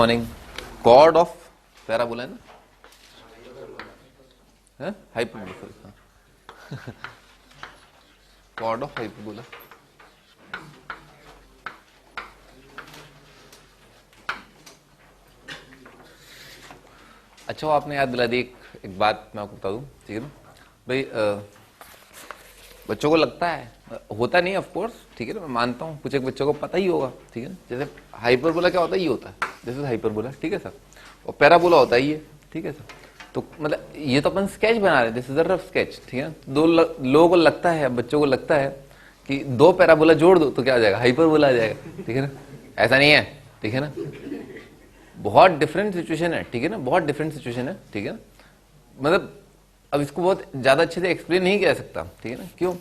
Morning. Cord of parabola है ना, hyperbola, cord of hyperbola. अच्छा वो आपने याद दिला दी, एक बात मैं आपको बता दूं, ठीक है ना भाई। बच्चों को लगता है, होता नहीं ऑफ कोर्स, ठीक है ना, मैं मानता हूँ कुछ एक बच्चों को पता ही होगा, ठीक है ना। जैसे हाइपरबोला क्या होता है, ये होता है, जैसे हाइपरबोला, ठीक है सर, और पैराबोला होता है ये, ठीक है सर। तो मतलब ये तो अपन स्केच बना रहे हैं, this is a rough sketch, ठीक है। दो लोगों को लगता है, बच्चों को लगता है कि दो पैराबोला जोड़ दो तो क्या आ जाएगा, हाइपरबोला आ जाएगा, ठीक है ना। ऐसा नहीं है, ठीक है ना, बहुत डिफरेंट सिचुएशन है, ठीक है ना, बहुत डिफरेंट सिचुएशन है, ठीक है ना। मतलब अब इसको बहुत ज्यादा अच्छे से एक्सप्लेन नहीं किया सकता, ठीक है ना। क्यों?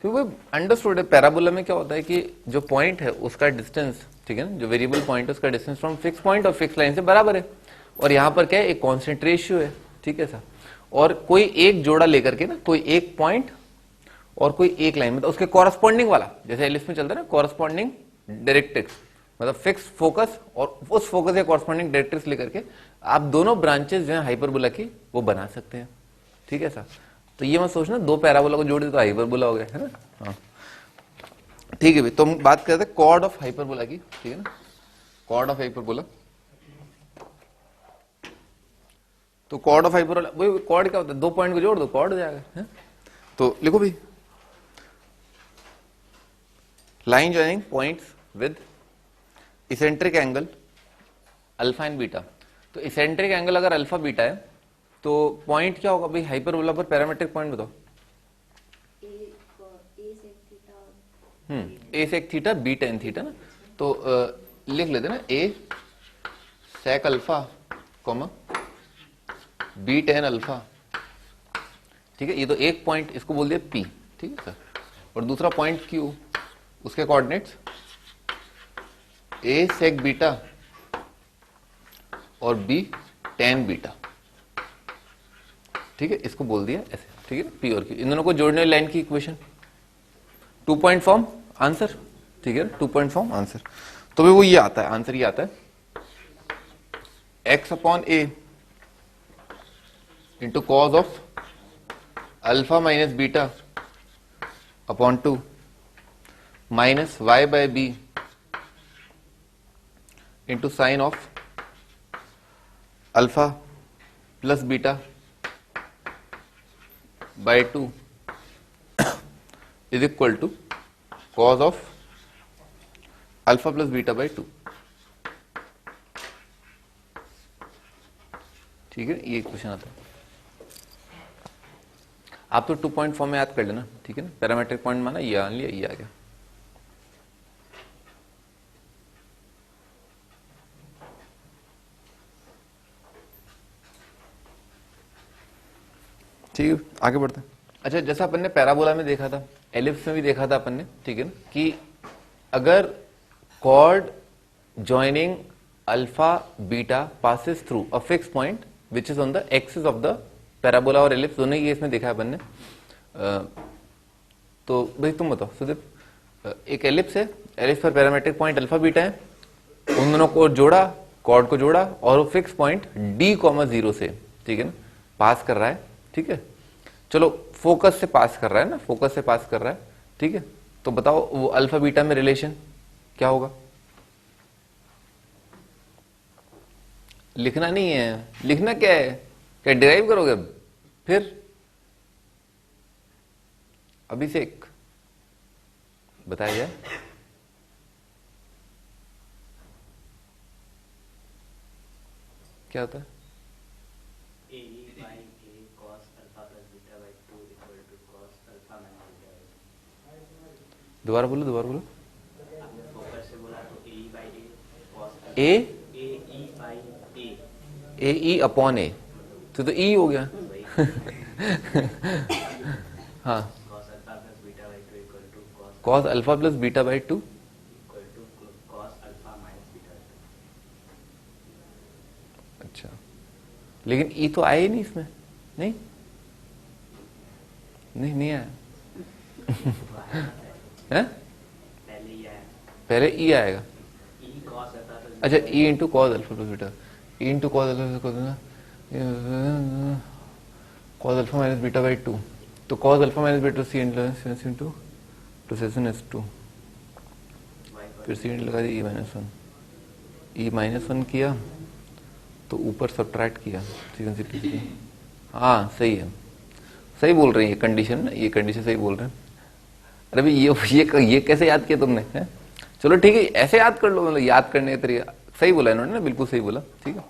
क्योंकि अंडरस्टूड है, पैराबोला में क्या होता है कि जो पॉइंट है उसका डिस्टेंस, ठीक है ना, जो वेरिएबल पॉइंट है उसका डिस्टेंस फ्रॉम फिक्स पॉइंट और फिक्स लाइन से बराबर है। और यहाँ पर क्या है, एक कांस्टेंट रेशियो है, ठीक है सर। और कोई एक जोड़ा लेकर के ना, कोई एक पॉइंट और कोई एक लाइन, मतलब उसके कॉरस्पॉन्डिंग वाला, जैसे एलिस में चलता है ना, कॉरस्पॉन्डिंग डायरेक्ट्रिक्स, मतलब फिक्स फोकस, और उस फोकस या कॉरस्पॉन्डिंग डायरेक्ट्रिक्स लेकर के आप दोनों ब्रांचेस जो है हाइपरबोला की वो बना सकते हैं, ठीक है सर। तो ये मत सोचना दो पैराबोला को जोड़ दे तो हाइपरबोला हो गया, है ना। हाँ ठीक है भाई, तो हम बात करते हैं कॉर्ड ऑफ हाइपरबोला की, ठीक है ना, कॉर्ड ऑफ हाइपरबोला। तो कॉर्ड ऑफ हाइपरबोला, भाई कॉर्ड क्या होता है, दो पॉइंट को जोड़ दो कॉर्ड हो जाएगा, है? तो लिखो भाई, line joining points with eccentric angle alpha and beta. तो इसेंट्रिक एंगल अगर अल्फा बीटा है तो पॉइंट क्या होगा भाई हाइपरबोला पर, पैरामेट्रिक पॉइंट बताओ। A sec theta B tan theta ना, तो लिख लेते ना, A sec alpha comma B tan alpha, ठीक है। ये तो एक पॉइंट, इसको बोल दिया पी, ठीक है सर। और दूसरा पॉइंट क्यू, उसके कोऑर्डिनेट्स ए सेक बीटा और बी टेन बीटा, ठीक है। इसको बोल दिया ऐसे, ठीक है, पी और क्यू, इन दोनों को जोड़ने वाली लाइन की इक्वेशन, 2 पॉइंट फॉर्म आंसर, ठीक है, 2 पॉइंट फॉर्म आंसर। तो भाई वो ये आता है, आंसर ये आता है, X upon A into cos of alpha minus beta upon 2 minus Y by B into sin of alpha plus beta by 2 is equal to cos of alpha plus beta by 2, ठीक है। ये question आता है, आप तो 2 point form में याद कर लेना, ठीक है ना। पैरामेट्रिक पॉइंट माना ये आन लिया, ये आ गया, ठीक है। आगे बढ़ते हैं। अच्छा जैसा अपन ने पैराबोला में देखा था, एलिप्स में भी देखा था अपन ने, ठीक है ना, कि अगर chord joining alpha beta passes through a fix point which is on the axis of the parabola और एलिप्स, दोनों ही इसमें देखा है अपन ने। तो भाई तुम बताओ सुदीप, एक एलिप्स है, एलिप्स पर पैरामेट्रिक पॉइंट अल्फा बीटा है, उन दोनों को जोड़ा, कॉर्ड को जोड़ा, और वो फिक्स पॉइंट डी कॉमा 0 से, ठीक है ना, पास कर रहा है, ठीक है। चलो फोकस से पास कर रहा है ना, फोकस से पास कर रहा है, ठीक है। तो बताओ वो अल्फा बीटा में रिलेशन क्या होगा? लिखना नहीं है, लिखना क्या है, क्या डिराइव करोगे अब फिर? अभिषेक बताया जाए, क्या होता है? दोबारा बोलो, दोबारा बोलो। ए ई अपॉन ए, तो ई हो गया। हाँ, cos alpha plus beta by 2, अच्छा, लेकिन ई तो आया ही नहीं इसमें, नहीं नहीं नहीं आया। है? पहले ई आएगा, अच्छा E into cos alpha plus beta, E into cos alpha cos alpha minus beta by 2, तो cos alpha minus beta C into two session S two, फिर सी लगा दिया E minus one, E minus one किया तो ऊपर subtract किया sequence. हाँ सही है, सही बोल रहे हैं, ये कंडीशन, ये कंडीशन सही बोल रहे हैं। अरे भाई ये कैसे याद किया तुमने है? चलो ठीक है, ऐसे याद कर लो, मतलब याद करने का तरीका सही बोला इन्होंने ना, बिल्कुल सही बोला। ठीक है,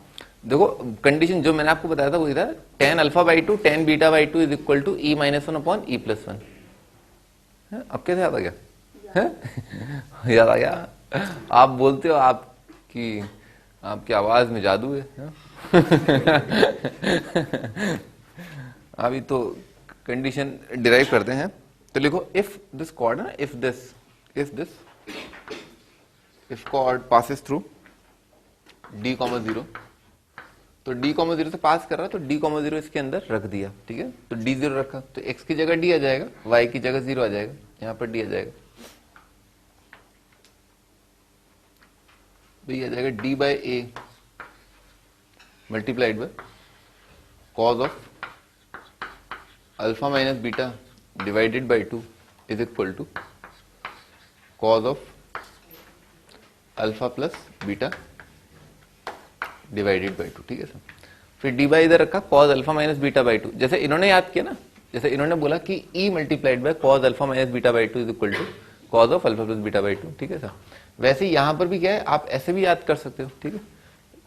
देखो कंडीशन जो मैंने आपको बताया था वही था, tan alpha by two tan beta by two is equal to E minus one upon E plus one. अब कैसे याद आ गया है? याद आ गया। आप बोलते हो आपकी आवाज में जादू है। अभी तो कंडीशन डिराइव करते हैं, तो लिखो इफ दिस कॉर्ड ना, if chord passes through d, 0, तो d, 0 से पास कर रहा है, तो d, 0 इसके अंदर रख दिया। ठीक है, तो d 0 रखा तो x की जगह d आ जाएगा, y की जगह 0 आ जाएगा, यहां पर d आ जाएगा, तो ये आ जाएगा d by A multiplied by cos of alpha minus beta divided by 2 is equal to cos of alpha plus beta divided by 2। ठीक है सर, फिर डी बाई इधर रखा cos alpha minus beta by 2, जैसे इन्होंने याद किया ना, जैसे इन्होंने बोला कि E multiplied by cos alpha minus beta by 2 is equal to cos of alpha plus beta by 2। ठीक है सर, वैसे यहां पर भी क्या है, आप ऐसे भी याद कर सकते हो। ठीक है,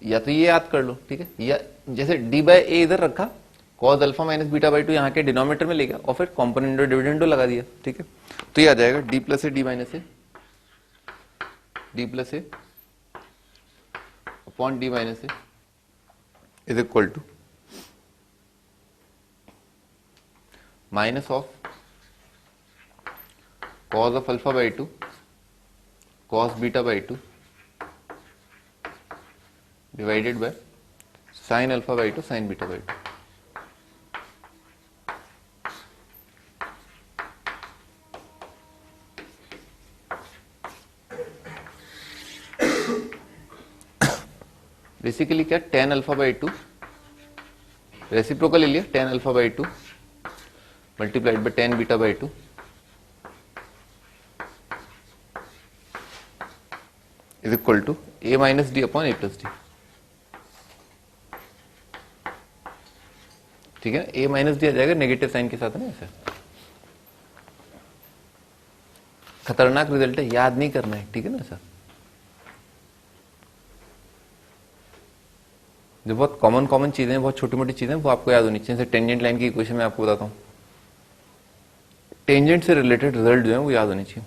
या तो ये याद कर लो, ठीक है, या जैसे डी बाई ए इधर रखा, cos alpha minus beta by 2 यहाँ के डिनोमिनेटर में ले गया और फिर कॉम्पोनेंट डिविडेंडो लगा दिया। ठीक है, तो ये आ जाएगा D plus A D minus A, D plus A upon D minus A is equal to minus of cos of alpha by 2 cos beta by 2 divided by sine alpha by 2 sine beta by 2। Basically क्या, tan alpha by 2 reciprocal ले लिया, tan alpha by 2 multiplied by tan beta by 2 is equal to A minus D upon A plus D. ठीक है, ए minus D आ जाएगा negative sign के साथ ना, ऐसे खतरनाक रिजल्ट है, याद नहीं करना है। ठीक है ना सर, जो बहुत कॉमन चीजें, बहुत छोटी मोटी चीजें, वो आपको याद होनी चाहिए। जैसे टेंजेंट लाइन की इक्वेशन मैं आपको बताता हूँ, टेंजेंट से रिलेटेड रिजल्ट जो है वो याद होनी चाहिए।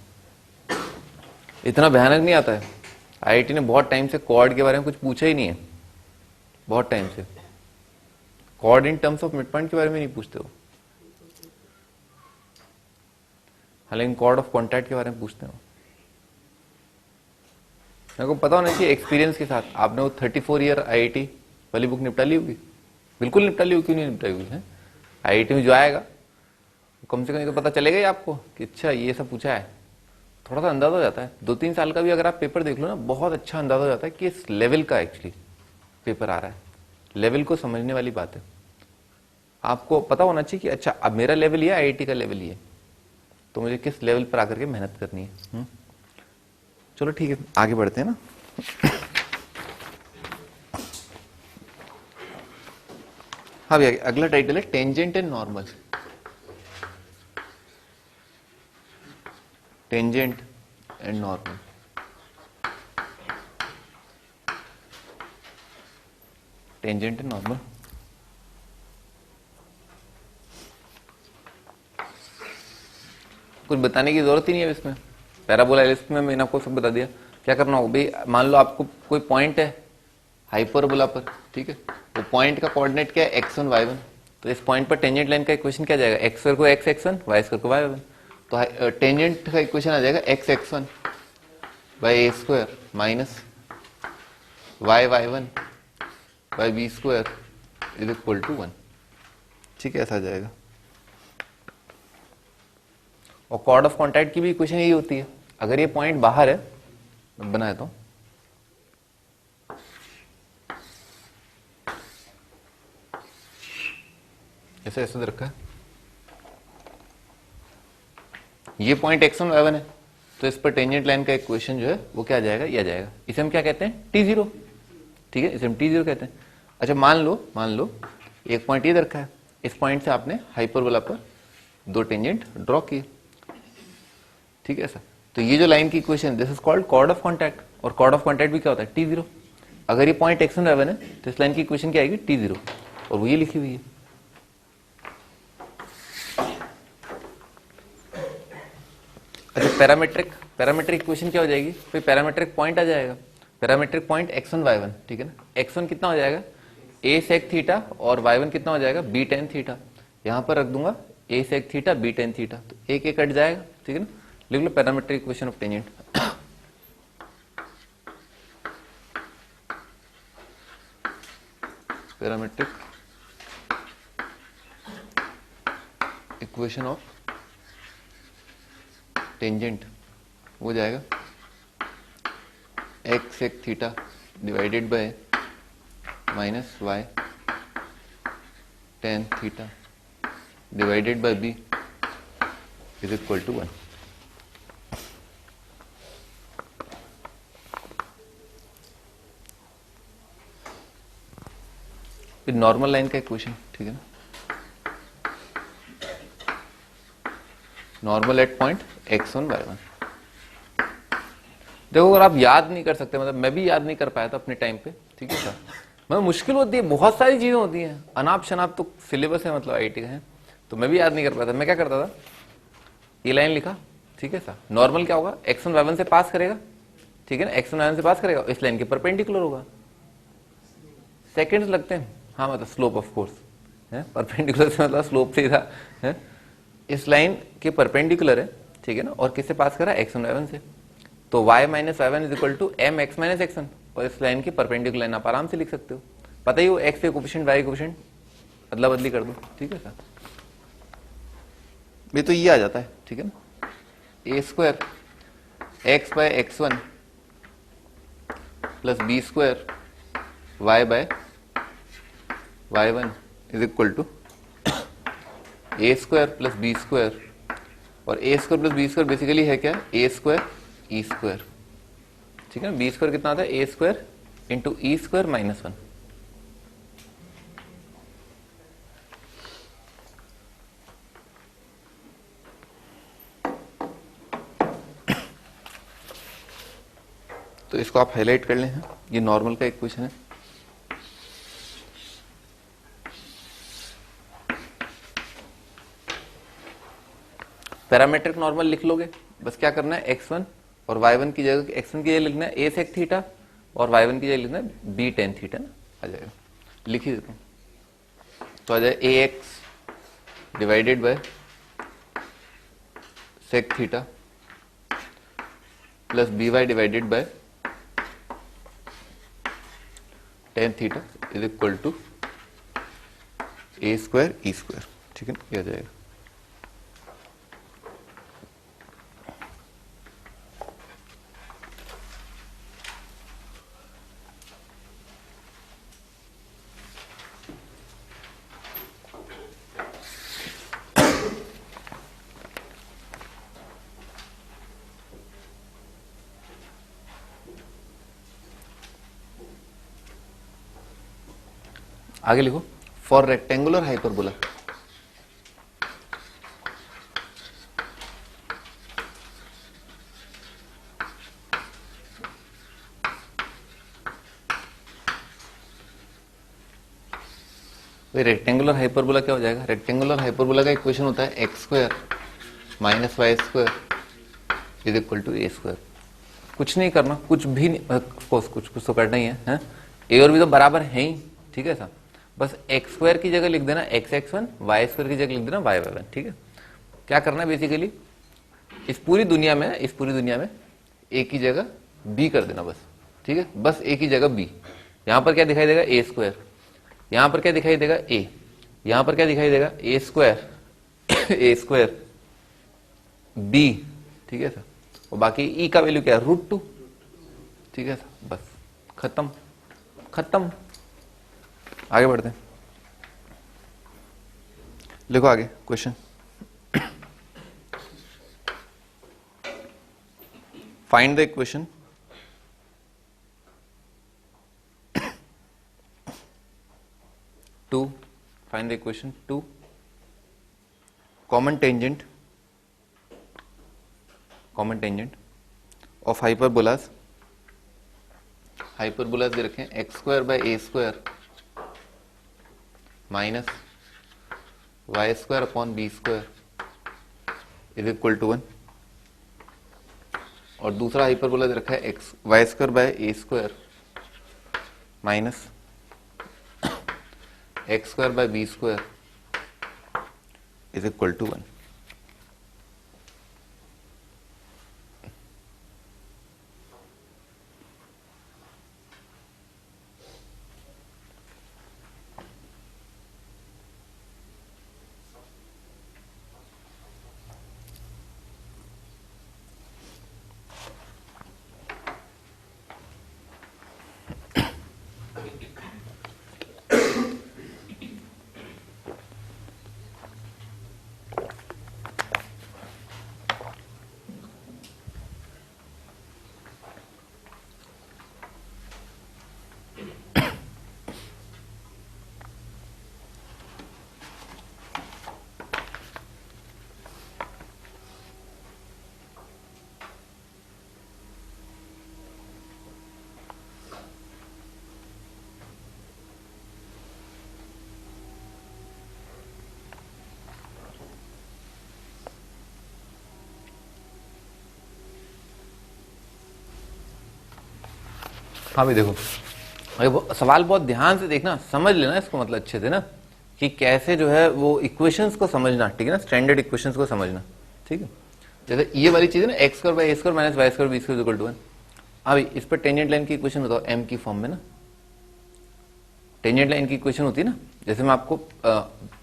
इतना भयानक नहीं आता है। आईआईटी ने बहुत टाइम से कॉर्ड के बारे में कुछ पूछा ही नहीं है, बहुत टाइम से chord in terms of mid point के बारे में नहीं पूछते हो, हालांकि कॉर्ड ऑफ कॉन्टैक्ट के बारे में पूछते हो। मेरे को पता होना चाहिए एक्सपीरियंस के साथ। आपने वो 34 ईयर आईआईटी वाली बुक निपटा ली होगी, बिल्कुल निपटा ली होगी, क्यों नहीं निपटाई होगी? आईआईटी में जो आएगा कम से कम ये तो पता चलेगा ही आपको कि अच्छा ये सब पूछा है, थोड़ा सा अंदाजा हो जाता है। 2-3 साल का भी अगर आप पेपर देख लो ना, बहुत अच्छा अंदाजा हो जाता है कि इस लेवल का एक्चुअली पेपर आ रहा है। लेवल को समझने वाली बात है, आपको पता होना चाहिए कि अच्छा अब मेरा लेवल ये, आईआईटी का लेवल ये, तो मुझे किस लेवल पर आकर के मेहनत करनी है। चलो ठीक है, आगे बढ़ते हैं ना। हाँ भैया, अगला टाइटल है tangent and normal. Tangent and normal. Tangent and normal कुछ बताने की जरूरत ही नहीं है इसमें। पैराबोला एलिप्स में मैंने आपको सब बता दिया। क्या करना होगा भाई, मान लो आपको कोई पॉइंट है हाइपरबोला पर, ठीक है, वो पॉइंट का कोऑर्डिनेट क्या है, x1 y1, तो इस पॉइंट पर टेंजेंट लाइन का इक्वेशन क्या जाएगा, x स्क्वायर को x1 y स्क्वायर को y1, तो टेंजेंट का इक्वेशन आ जाएगा x1 by A square minus y1 by B square is equal to 1। ठीक है, ऐसा आ जाएगा। और कॉर्ड ऑफ कॉन्टैक्ट की भी इक्वेशन यही होती है। अगर ये पॉइंट बाहर है, मैं बना देता हूं, ऐसे ऐसे दे रखा है, ये पॉइंट x1 y1 है, तो इस पर टेंजेंट लाइन का इक्वेशन जो है वो क्या आ जाएगा, ये आ जाएगा। इसे हम क्या कहते हैं, t0, ठीक है, इसे हम t0 कहते हैं। अच्छा मान लो एक पॉइंट ये दे रखा है, इस पॉइंट से आपने हाइपरबोला पर दो टेंजेंट ड्रॉ किए, ठीक है सर। तो ये जो लाइन की equation, this is called chord of contact, और कॉर्ड ऑफ कॉन्टैक्ट भी क्या होता है, t0। अगर ये पॉइंट x1 y1 है तो इस लाइन की इक्वेशन क्या आएगी, t0, और वो ये लिखी हुई है। अच्छा पैरामीट्रिक इक्वेशन क्या हो जाएगी, फिर पैरामीट्रिक पॉइंट आ जाएगा, पैरामीट्रिक पॉइंट x1 y1, ठीक है ना। x1 कितना हो जाएगा, a sec थीटा, और y1 कितना हो जाएगा, b tan थीटा। यहां पर रख दूंगा a sec theta, b tan theta, तो एक एक कट जाएगा, ठीक है ना। लिख लो parametric equation of tangent. Parametric equation of tangent हो जाएगा x sec theta divided by minus y tan theta divided by b is equal to 1। Normal line का इक्वेशन, ठीक है ना, normal at point x1 y1। देखो अगर आप याद नहीं कर सकते, मतलब मैं भी याद नहीं कर पाया था अपने टाइम पे, ठीक है सर, मतलब मुश्किल होती है, बहुत सारी चीजें होती हैं, अनाप शनाप तो सिलेबस है, मतलब आईटी का है, तो मैं भी याद नहीं कर पाया था। मैं क्या करता था, ये लाइन लिखा, ठीक है सर, नॉर्मल क्या होगा, x1 y1 से पास करेगा, ठीक है ना, x1 y1 से पास करेगा, इस लाइन के परपेंडिकुलर होगा। सेकंड्स लगते हैं, हाँ मतलब स्लोप ऑफ कोर्स है, परपेंडिकुलर से मतलब स्लोप से था है? इस लाइन के परपेंडिकुलर है, ठीक है ना, और किससे पास करा, x1 y1 से, तो y minus y1 is equal to m x minus x1, और इस लाइन की परपेंडिकुलर लाइन आप आराम से लिख सकते हो, पता ही हो x के कोफिशिएंट y कोफिशिएंट अदला बदली कर दो, ठीक है सर। ये तो ये आ जाता है, ठीक है ना, a square x by x1 plus b square y by y1 is equal to A square plus B square, और A square plus B square basically है क्या, ए स्क्वायर ई स्क्वायर, ठीक है ना। बी स्क्वायर कितना आता है, A square into E square minus 1। तो इसको आप हाईलाइट कर लें, ये नॉर्मल का इक्वेशन है। पैरामेट्रिक नॉर्मल लिख लोगे, बस क्या करना है, x1 और y1 की जगह, x1 की जगह लिखना है a sec थीटा, और y1 की जगह लिखना है b tan थीटा ना, आ जाएगा, लिख ही देता हूं, तो आ जाए ax divided by sec theta plus by divided by tan theta is equal to a square E square, ठीक है ना, ये आ जाएगा। आगे लिखो, for rectangular hyperbola, rectangular hyperbola क्या हो जाएगा, रेक्टेंगुलर हाइपरबोला का इक्वेशन होता है x square minus Y square is equal to A square. कुछ नहीं करना, कुछ भी नहीं, ऑफकोर्स कुछ कुछ तो करना ही है, ए और बी तो बराबर है ही, ठीक है सर, बस एक्स स्क्वायर की जगह लिख देना एक्स x1, वाई स्क्वायर की जगह लिख देना वाई y1, ठीक है। क्या करना है बेसिकली, इस पूरी दुनिया में ए की जगह बी कर देना बस, ठीक है, बस ए की जगह बी। यहां पर क्या दिखाई देगा, ए स्क्वायर, यहां पर क्या दिखाई देगा, ए, यहां पर क्या दिखाई देगा, ए स्क्वायर ए स्क्वायर बी, ठीक है सर, और बाकी ई का वैल्यू क्या है, √2, ठीक है सर, बस खत्म खत्म। आगे बढ़ते हैं, लिखो आगे question. Find the equation to, find the equation to common tangent of hyperbolas दे रखे हैं X square by A square minus Y square upon B square is equal to 1, और दूसरा हाइपरबोला दे रखा है x Y square by A square minus X square by B square is equal to 1। हाँ भाई देखो, अरे सवाल बहुत ध्यान से देखना, समझ लेना इसको, मतलब अच्छे से ना, कि कैसे जो है वो इक्वेशंस को समझना, ठीक है ना, स्टैंडर्ड इक्वेशंस को समझना, ठीक है। जैसे ये वाली चीज है ना, X square by A square minus Y square B square equal to 1। अभी इस पर टेंजेंट लाइन की इक्वेशन बताओ एम की फॉर्म में ना। टेंजेंट लाइन की इक्वेशन होती है ना, जैसे मैं आपको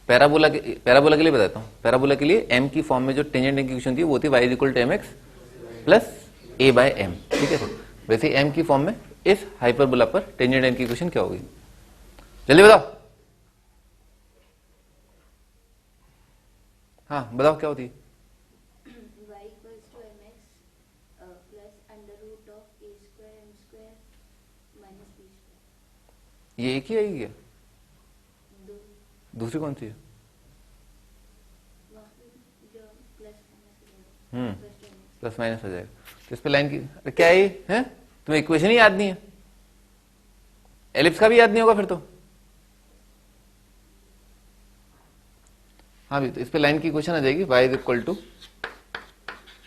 पैराबोला के लिए बताता हूँ। पैराबोला के लिए एम की फॉर्म में जो टेंजेंट लाइन की इक्वेशन थी वो थी Y is equal to M X plus A by M, ठीक है। वैसे एम की फॉर्म में इस हाइपरबोला पर टेंजेंट लाइन की इक्वेशन क्या होगी, जल्दी बताओ। हाँ बताओ क्या होती है। y equals to mx plus under root of a square m square minus b square। ये एक ही आएगी क्या, दो दूसरी कौन सी है? जो प्लस माइनस प्लस माइनस हो जाएगा, तो इस पे लाइन की अरे क्या है तुम्हें इक्वेशन ही याद नहीं है, एलिप्स का भी याद नहीं होगा फिर तो। हाँ भी, तो इस पे लाइन की इक्वेशन आ जाएगी y is equal to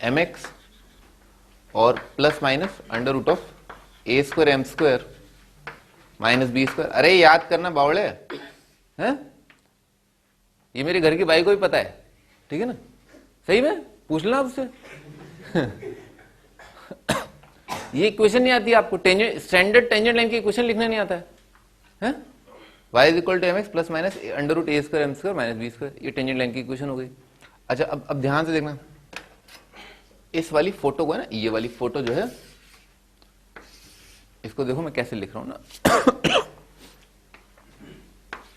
M X और plus minus under root of A square M square minus B square. अरे याद करना बावड़े हैं, ये मेरे घर की बाई को भी पता है, ठीक है ना, सही में पूछ लेना उससे। ये इक्वेशन नहीं आती आपको, स्टैंडर्ड टेंजेंट लाइन की इक्वेशन लिखना नहीं आता है। y is equal to M X plus minus under root A square M square minus B square, ये टेंजेंट लाइन की इक्वेशन हो गई। अच्छा अब ध्यान से देखना, इस वाली फोटो को है ना, ये वाली फोटो जो है, इसको देखो मैं कैसे लिख रहा हूं ना,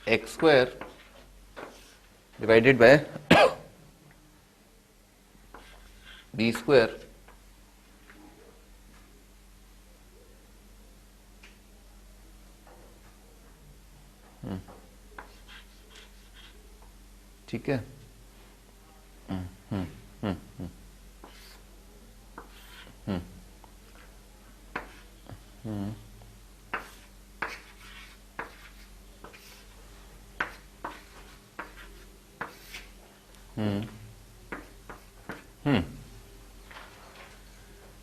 X square divided by B square ठीक है।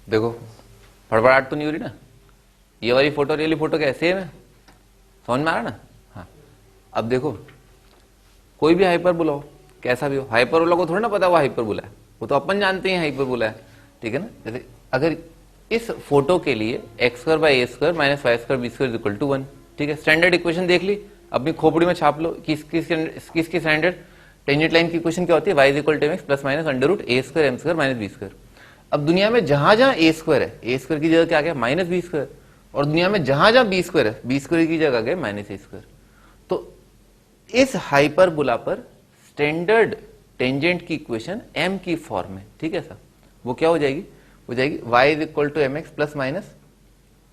देखो फड़फड़ाहट तो नहीं हो रही ना, ये वाली फोटो रियली फोटो क्या सेम है, समझ में आ रहा ना। हाँ अब देखो, कोई भी हाइपरबोला हो, कैसा भी हो, हाइपरबोला को थोड़ा ना पता वो हाइपरबोला है, वो तो अपन जानते हैं हाइपरबोला है, ठीक है ना। जैसे अगर इस फोटो के लिए X square by A square minus Y square B square equal to 1, ठीक है, स्टैंडर्ड इक्वेशन देख ली, अपनी खोपड़ी में छाप लो, किसकी स्टैंडर्ड टेंजेंट लाइन की इक्वेशन क्या होती है, Y is equal to M X plus minus under root A square M square minus B square. अब दुनिया में जहां जहां ए स्क्वायर है, ए स्क्वायर की जगह क्या आ गया माइनस बी स्क्वायर, और दुनिया में जहां जहां बी स्क्वायर है, बी स्क्वायर की जगह आ गया माइनस ए स्क्वायर। तो इस हाइपरबोला पर स्टैंडर्ड टेंजेंट की इक्वेशन m की फॉर्म में, ठीक है सर, वो क्या हो जाएगी, हो जाएगी y is equal to M X plus minus,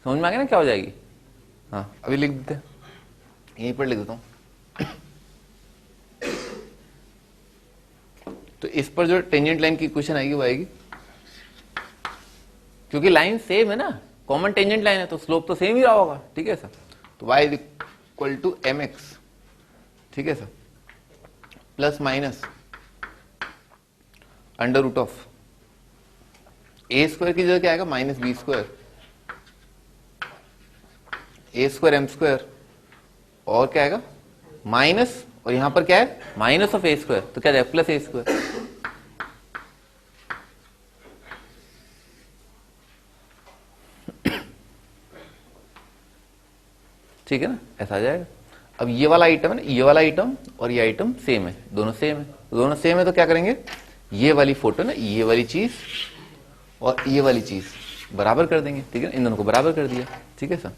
समझ में आ गया ना क्या हो जाएगी। हाँ अभी लिख देते हैं, यहीं पर लिख देता हूं। तो इस पर जो टेंजेंट लाइन की इक्वेशन आएगी वो आएगी, क्योंकि लाइन सेम है ना, कॉमन टेंजेंट लाइन है तो स्लोप तो सेम ही रहा होगा, ठीक है सर। तो y is equal to M X, ठीक है sir, plus minus under root of A square की जगह क्या आएगा, minus B square, A square M square, और क्या आएगा माइनस, और यहां पर क्या है माइनस ऑफ ए स्क्वायर, तो क्या जाएगा प्लस ए स्क्वायर। ठीक है ना, ऐसा आ जाएगा। अब ये वाला आइटम है ना, ये वाला आइटम और ये आइटम सेम है, दोनों सेम है, दोनों सेम है तो क्या करेंगे, ये वाली फोटो ना, ये वाली चीज और ये वाली चीज बराबर कर देंगे, ठीक है ना, इन दोनों को बराबर कर दिया, ठीक है सर।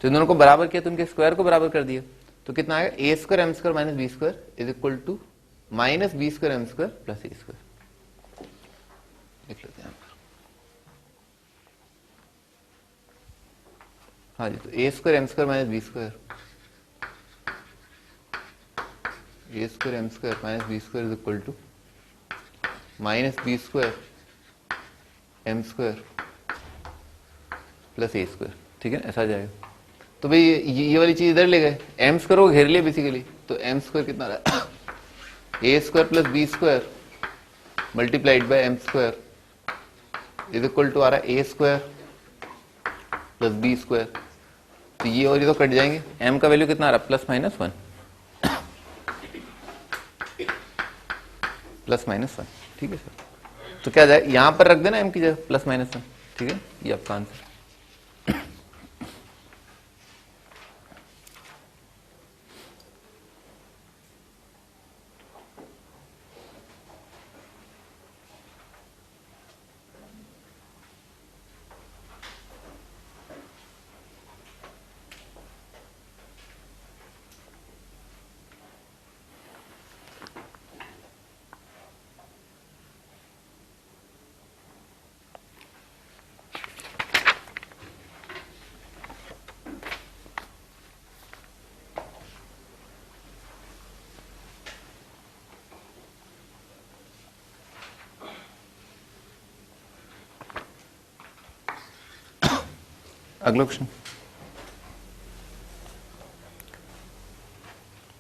तो इन दोनों को बराबर किया तो इनके स्क्वायर को बराबर कर दिया, तो कितना आएगा, A square M square minus B square is equal to minus B square M square plus A square. लिख लेते हैं, हाँ जी, तो A square M square minus B square, A square M square minus B square is equal to minus B square M square plus A square, ठीक है, ऐसा आ जाएगा। तो भाई ये वाली चीज इधर ले गए, एम स्क्वायर को घेर लिया बेसिकली, तो एम स्क्वायर कितना रहा, A square plus B square multiplied by M square is equal to आ रहा है A square plus B square. तो ये और ये तो कट जाएंगे, m का वैल्यू कितना आ रहा है, plus minus one, plus minus one, ठीक है सर। तो क्या जाए, यहां पर रख देना m की जगह प्लस माइनस वन, ठीक है, ये आपका आंसर। अगला question,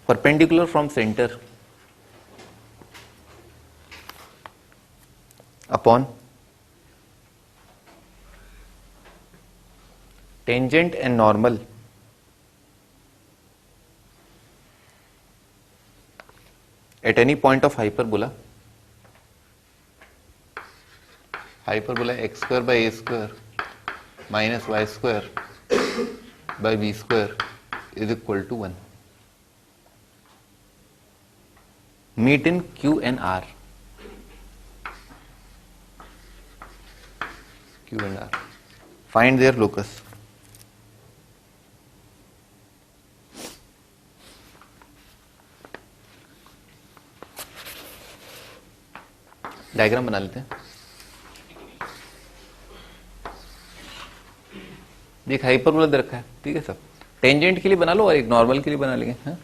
perpendicular from centre upon tangent and normal at any point of hyperbola, hyperbola x square by A square minus Y square by B square is equal to 1, meet in Q and R, Q and R, find their locus. Diagram बना लेते हैं, एक hyperbola दे रखा है, ठीक है sir, tangent के लिए बना लो और एक नॉर्मल के लिए बना लेंगे, हाँ?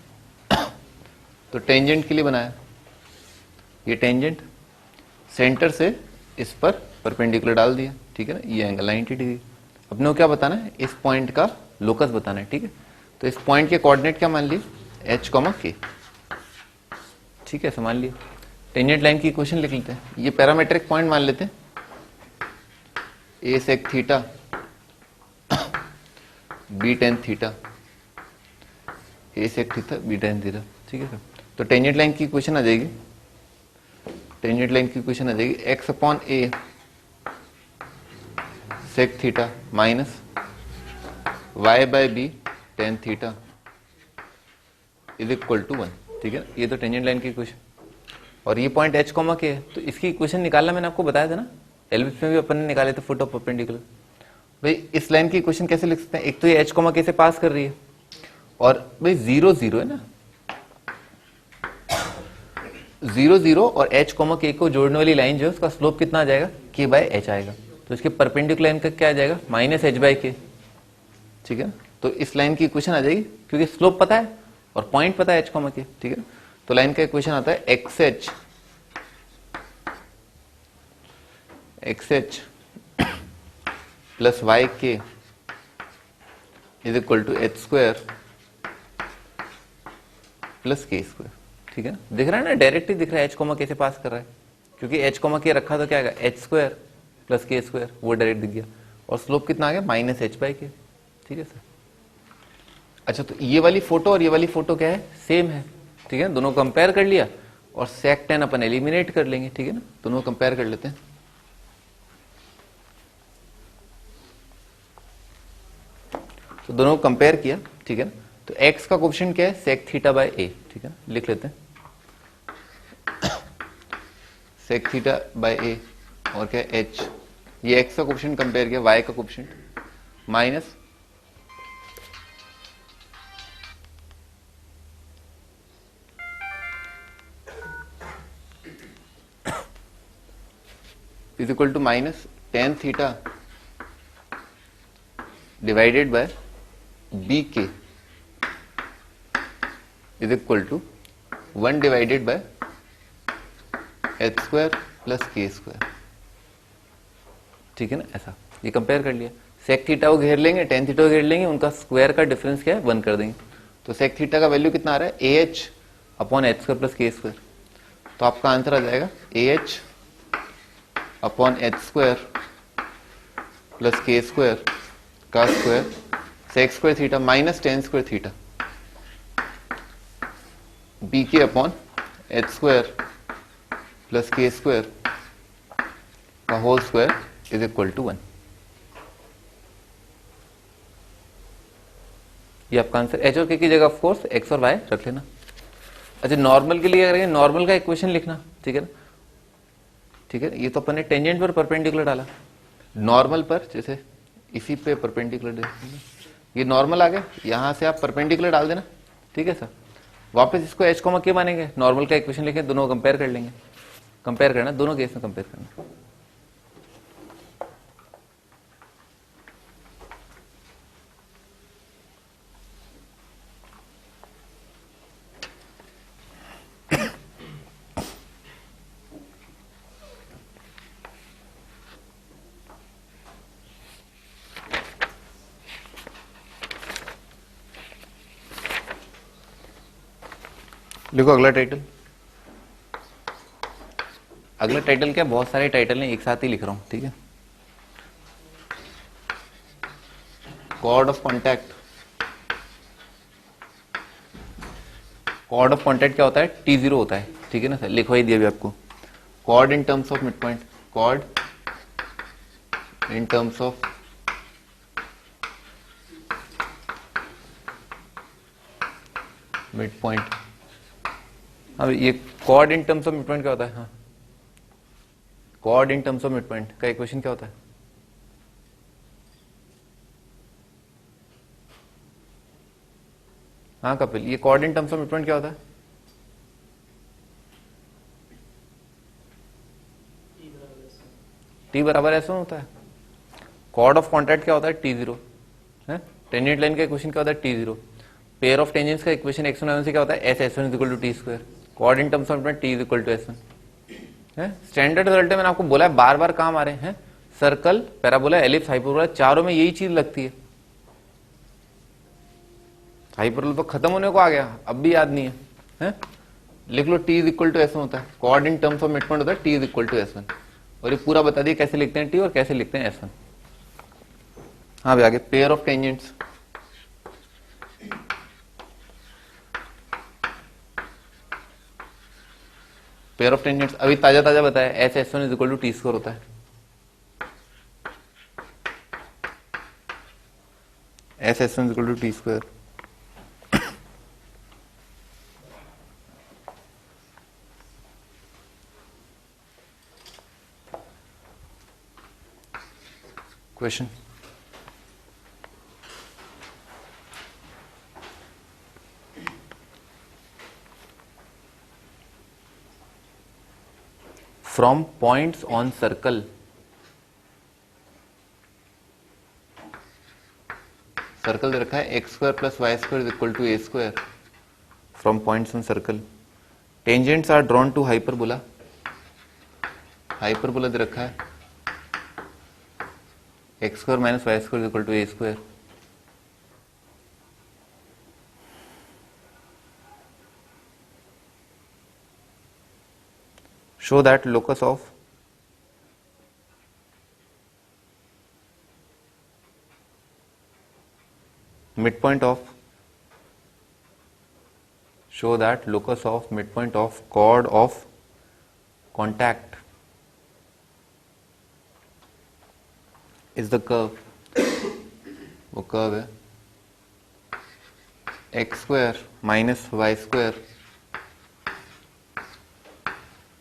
तो टेंजेंट के लिए बनाया, ये टेंजेंट सेंटर से इस पर परपेंडिकुलर डाल दिया, ठीक है ना, ये एंगल 90 डिग्री। अपने को क्या बताना है, इस पॉइंट का लोकस बताना है, ठीक है। तो इस पॉइंट के कोऑर्डिनेट क्या मान लिए, h, k, ठीक है, मान लिए। टेंजेंट लाइन की इक्वेशन लिख लेते हैं, ये पैरामेट्रिक पॉइंट मान लेते हैं, a sec theta b tan theta, a sec theta b tan theta, ठीक है सर। तो टेंजेंट लाइन की इक्वेशन आ जाएगी, टेंजेंट लाइन की इक्वेशन आ जाएगी x upon a sec theta minus y by b tan theta is equal to 1, ठीक है। ये तो टेंजेंट लाइन की इक्वेशन, और ये पॉइंट h, k है, तो इसकी इक्वेशन निकालना मैंने आपको बताया था ना, एलविस में भी अपन ने निकाले थे, फुट ऑफ परपेंडिकुलर। भाई इस लाइन की इक्वेशन कैसे लिख सकते हैं, एक तो ये h, k से पास कर रही है, और भाई 0 0 है ना, 0 0 और h कॉमा k को जोड़ने वाली लाइन जो है उसका स्लोप कितना आ जाएगा, k बाय h आएगा। तो इसके परपेंडिकुलर लाइन का क्या आ जाएगा, माइनस h बाय k। ठीक है, तो इस लाइन की इक्वेशन आ जाएगी क्योंकि स्लोप पता है और पॉइंट पता है h कॉमा k। ठीक है, तो लाइन का इक्वेशन आता है xh plus Y K is equal to H square plus K square. ठीक है, दिख रहा है ना, डायरेक्ट ही दिख रहा है, एच कोमा के से पास कर रहा है क्योंकि एच कोमा के रखा तो क्या आएगा, H square plus K square, वो डायरेक्ट दिख गया। और स्लोप कितना आ गया, माइनस एच बाई के। ठीक है सर। अच्छा, तो ये वाली फोटो और ये वाली फोटो क्या है, सेम है। ठीक है, दोनों कंपेयर कर लिया और सेक टेन अपन एलिमिनेट कर लेंगे। ठीक है ना, दोनों कंपेयर कर लेते हैं। तो दोनों कंपेयर किया। ठीक है ना, तो x का कोएफिशिएंट क्या है, सेक थीटा बाय a। ठीक है, लिख लेते हैं सेक थीटा बाय a और क्या है h। ये x का कोएफिशिएंट कंपेयर किया, y का coefficient minus is equal to minus tan theta divided by B K is equal to 1 divided by H square plus K square. ठीक है ना, ऐसा ये कंपेयर कर लिया। सेक थीटा को घेर लेंगे, टेन थीटा को घेर लेंगे, उनका स्क्वायर का डिफरेंस क्या है, 1 कर देंगे। तो सेक थीटा का वैल्यू कितना आ रहा है, A H upon H square plus K square. तो आपका आंसर आ जाएगा A H upon H square plus K square का square sec square theta minus tan square theta B K upon H square plus K square का whole square is equal to 1। ये आपका आंसर। H और K की जगह of course X और Y रख लेना। अच्छा, नॉर्मल के लिए करेंगे, नॉर्मल का इक्वेशन लिखना। ठीक है ना, ठीक है, ये तो अपन ने टेंजेंट पर परपेंडिकुलर डाला, नॉर्मल पर जैसे इसी पे परपेंडिकुलर, ये नॉर्मल आ गया, यहां से आप परपेंडिकुलर डाल देना। ठीक है सर, वापस इसको एच कोमा के मानेंगे, नॉर्मल का इक्वेशन लिखें, दोनों कंपेयर कर लेंगे। कंपेयर करना, दोनों केस में कंपेयर करना। लिखो अगला टाइटल। अगला टाइटल क्या, बहुत सारे टाइटल हैं, एक साथ ही लिख रहा हूं। ठीक है, chord of contact. Chord of contact क्या होता है, T0 होता है। ठीक है ना सर, लिखवाई दिया भी आपको। Chord in terms of mid point, chord in terms of mid point. अब ये chord in terms of mid point क्या होता है, हाँ, chord in terms of mid point का इक्वेशन क्या होता है, हाँ कपिल, ये chord in terms of mid point क्या होता है, टी बराबर ऐसा होता है। कॉर्ड ऑफ कॉन्टैक्ट क्या होता है, T0 है। टेंजेंट लाइन का इक्वेशन क्या होता है, T0। पेयर ऑफ टेंजेंट्स का इक्वेशन x1 से क्या होता है, S S1 is equal to T square. Chord in terms of T is equal to S1 है। स्टैंडर्ड रिजल्ट मैंने आपको बोला है, बार बार काम आ रहे हैं। सर्कल, पैराबोला, एलिप्स, हाइपरबोला, चारों में यही चीज लगती है। हाइपरबोला तो खत्म होने को आ गया, अब भी याद नहीं है? लिख लो T is equal to S1 होता है। Chord in terms of mid point होता है T is equal to S1। और ये पूरा बता दिया कैसे लिखते हैं टी और कैसे लिखते हैं S1। हाँ भाई, आगे pair of tangents. Pair of tangents अभी ताजा ताजा बताया, S S1 is equal to T square होता है। S S1 is equal to T square. Question, from points on circle, circle दे रखा है x square plus Y square is equal to A square from points on circle, tangents are drawn to hyperbola, hyperbola दे रखा है x square minus Y square is equal to A square, show that locus of midpoint of midpoint of chord of contact is the curve, वो curve है x square minus Y square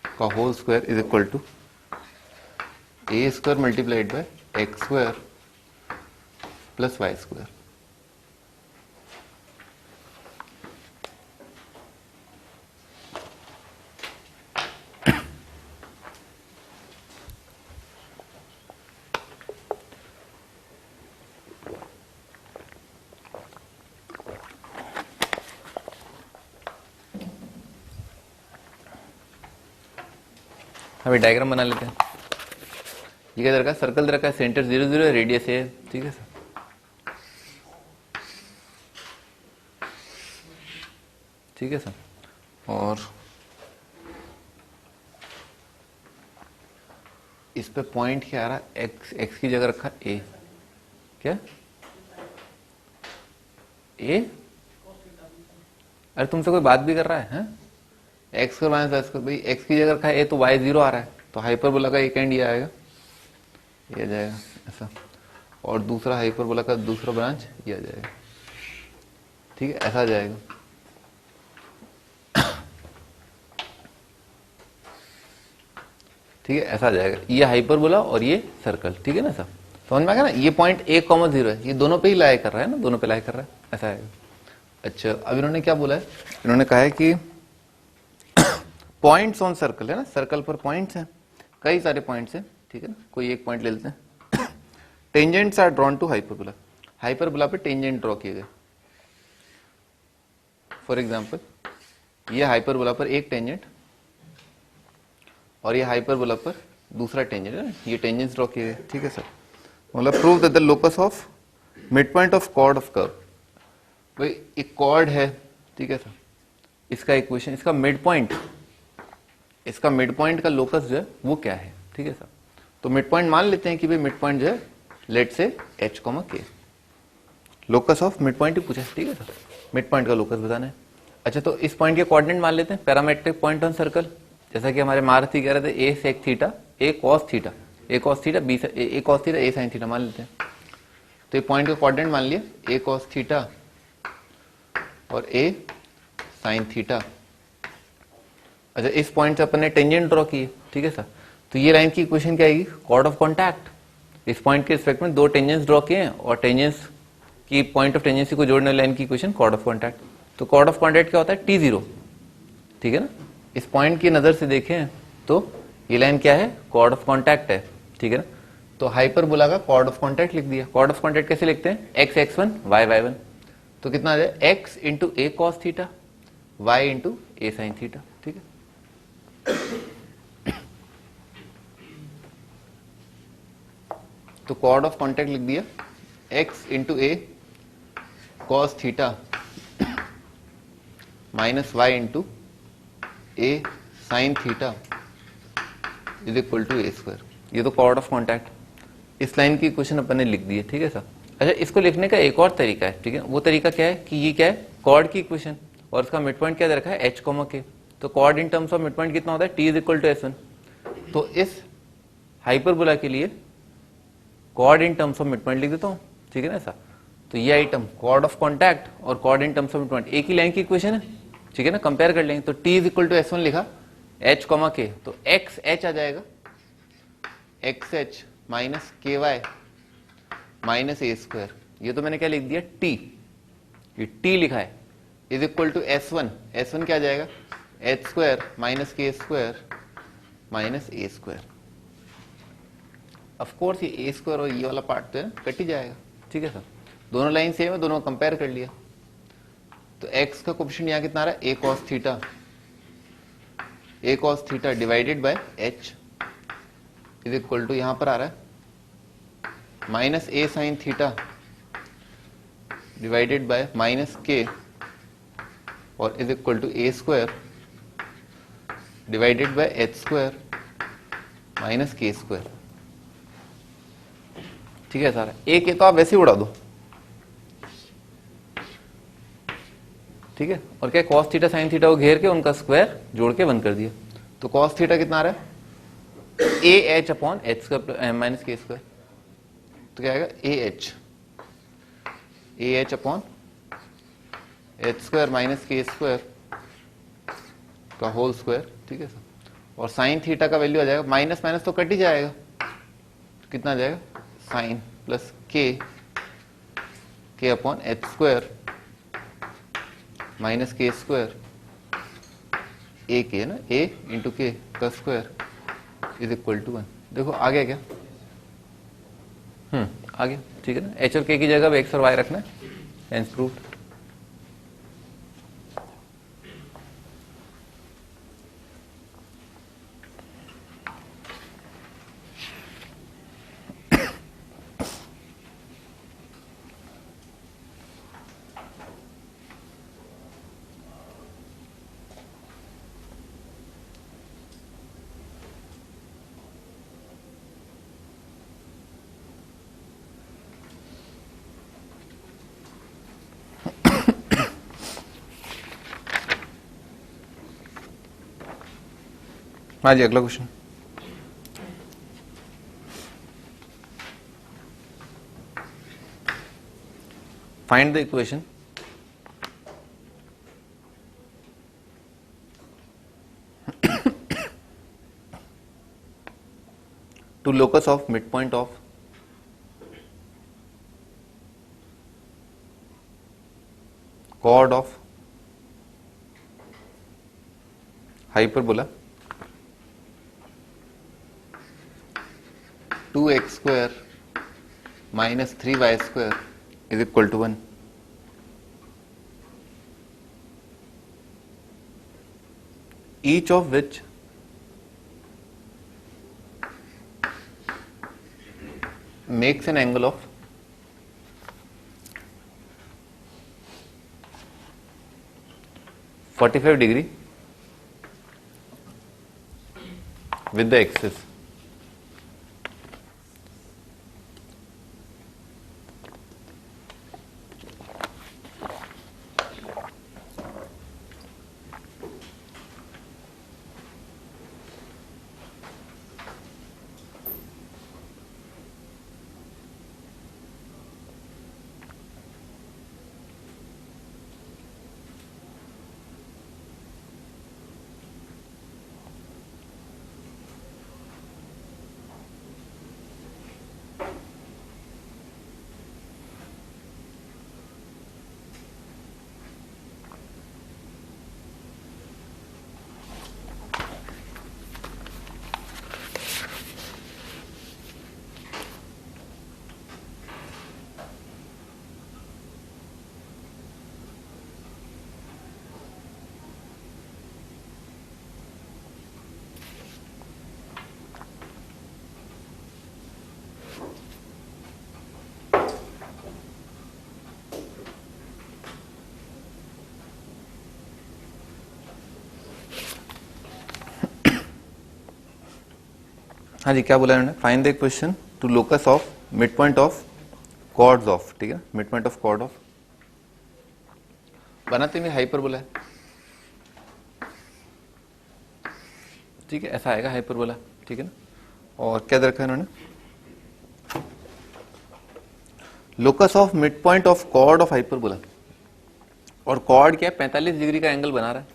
का whole square is equal to A square multiplied by x square plus Y square. अभी diagram बना लेते हैं। ये क्या दे रखा है, सर्कल दे रखा है, सेंटर 0 0 है, रेडियस है, ठीक है सर। ठीक है सर, और इस पे पॉइंट क्या आ रहा है, एक्स की जगह रखा ए, क्या ए, अरे तुमसे कोई बात भी कर रहा है? X square minus Y square, भाई एक्स की जगह रखा है ए तो वाई 0 आ रहा है, तो हाइपरबोला का एक एंड ये आएगा, ये आ जाएगा ऐसा, और दूसरा हाइपरबोला का दूसरा ब्रांच ये आ जाएगा, ठीक है, ऐसा आ जाएगा। ठीक है, ऐसा आ जाएगा, ये हाइपरबोला और ये सर्कल, ठीक है ना सर, समझ में आ गया ना। ये पॉइंट ए कॉमा 0 है, ये दोनों पे ही लाई कर रहा है ना, दोनों पे लाई कर रहा है, ऐसा आएगा। अच्छा, अब इन्होंने क्या बोला है, इन्होंने कहा है कि पॉइंट्स ऑन सर्कल है ना, सर्कल पर पॉइंट्स हैं, कई सारे पॉइंट्स हैं, ठीक है ना, कोई एक पॉइंट ले लेते हैं। Tangents are drawn to hyperbola, hyperbola पे टेंजेंट ड्रॉ किए गए। फॉर एग्जांपल ये हाइपरबोला पर एक टेंजेंट और ये हाइपरबोला पर दूसरा टेंजेंट है, ये टेंजेंट्स ड्रॉ किए गए, ठीक है सर। मतलब prove that the locus of mid point of chord of curve, भाई एक कॉर्ड है, ठीक है सर, इसका इक्वेशन, इसका मिड पॉइंट, इसका मिड पॉइंट का लोकस जो है वो क्या है, ठीक है सर। तो मिड पॉइंट मान लेते हैं कि भाई मिड पॉइंट जो है late say h, k, locus of mid point ही पूछा है, ठीक है सर, मिड पॉइंट का लोकस बताना है। अच्छा, तो इस पॉइंट के कोऑर्डिनेट मान लेते हैं, पैरामेट्रिक पॉइंट ऑन सर्कल, जैसा कि हमारे मारुति कह रहे थे ए सेक थीटा, ए कॉस थीटा, ए कॉस थीटा, बी ए कॉस थीटा, ए साइन थीटा मान लेते हैं। तो ये पॉइंट का कोऑर्डिनेट मान लिया ए कॉस थीटा और ए साइन थीटा। अच्छा, इस पॉइंट से अपन ने टेंजेंट ड्रॉ की, ठीक है सर, तो ये लाइन की इक्वेशन क्या आएगी, कॉर्ड ऑफ कॉन्टैक्ट। इस पॉइंट के रिस्पेक्ट में दो टेंजेंट्स ड्रॉ किए हैं और टेंजेंट्स की पॉइंट ऑफ टेंजेंसी को जोड़ने लाइन की इक्वेशन कॉर्ड ऑफ कॉन्टैक्ट। तो कॉर्ड ऑफ कॉन्टैक्ट क्या होता है, T0, ठीक है ना। इस पॉइंट की नजर से देखें तो ये लाइन क्या है, कॉर्ड ऑफ कॉन्टैक्ट है, ठीक है ना। तो हाइपरबोला का कॉर्ड ऑफ कॉन्टैक्ट लिख दिया। कॉर्ड ऑफ कॉन्टैक्ट कैसे लिखते हैं, x x1 y y1, तो कितना आ जाए, x into A cos theta, y into A sine theta, ठीक है। तो कॉर्ड ऑफ कॉन्टैक्ट लिख दिया x into A cos theta minus y into A sine theta is equal to A square. ये तो कॉर्ड ऑफ कॉन्टैक्ट, इस line की equation अपन ने लिख दी है, ठीक है सर। अच्छा, इसको लिखने का एक और तरीका है, ठीक है, वो तरीका क्या है कि ये क्या है, कॉर्ड की इक्वेशन और इसका मिड पॉइंट क्या दे रखा है, h, k, तो chord in terms of mid point कितना होता है, t is equal to s1। तो इस हाइपरबोला के लिए chord in terms of mid point लिख देता हूं, ठीक है ना ऐसा। तो ये आइटम कॉर्ड ऑफ कॉन्टैक्ट और chord in terms of mid point एक ही लाइन की इक्वेशन है, ठीक है ना, कंपेयर कर लेंगे। तो t is equal to s1 लिखा, h, k, तो x h आ जाएगा, एक्स एच माइनस के वाई माइनस ए स्क्वायर। ये तो मैंने क्या लिख दिया, t, ये t लिखा है, is equal to s1, s1 क्या आ जाएगा, h स्क्वायर माइनस के square minus A square. Of course ये ए स्क्वायर और ये वाला पार्ट तो है कट ही जाएगा, ठीक है सर। दोनों लाइन सेम है, दोनों कंपेयर कर लिया, तो x का कोफिशिएंट यहाँ कितना आ रहा है, a cos theta divided by h is equal to यहां पर आ रहा है minus a sin theta divided by minus k और is equal to a square divided by h square minus k square. ठीक है सर, एक ये तो आप वैसे ही उड़ा दो, ठीक है। और क्या cos थीटा sin थीटा को घेर के उनका स्क्वायर जोड़ के 1 कर दिया, तो cos थीटा कितना आ रहा है, A H upon H square minus के स्क्वायर। तो क्या आएगा, ए H upon H square minus के स्क्वायर का होल स्क्वायर, ठीक है सर। और साइन थीटा का वैल्यू आ जाएगा, माइनस माइनस तो कट ही जाएगा, तो कितना आ जाएगा, साइन प्लस के अपॉन एच स्क्वायर माइनस के स्क्वायर, ए के ना, ए इंटू के का स्क्वायर इज इक्वल टू 1। देखो आ गया क्या, आ गया, ठीक है ना। एच और के की जगह एक्स और वाई रखना है, हेंस प्रूव्ड। हाँ जी, अगला question. Find the equation to locus of mid point of chord of hyperbola 2x square minus 3y square is equal to 1. Each of which makes an angle of 45 degree with the axis. हाँ जी, क्या बोला इन्होंने, find the equation to locus of mid point of chords of, ठीक है, mid point of chord of बनाते हुए hyperbola है, ठीक है, ऐसा आएगा हाइपरबोला, ठीक है ना। और क्या रखा है इन्होंने, locus of mid point of chord of hyperbola, और कॉर्ड क्या है, 45 डिग्री का एंगल बना रहा है।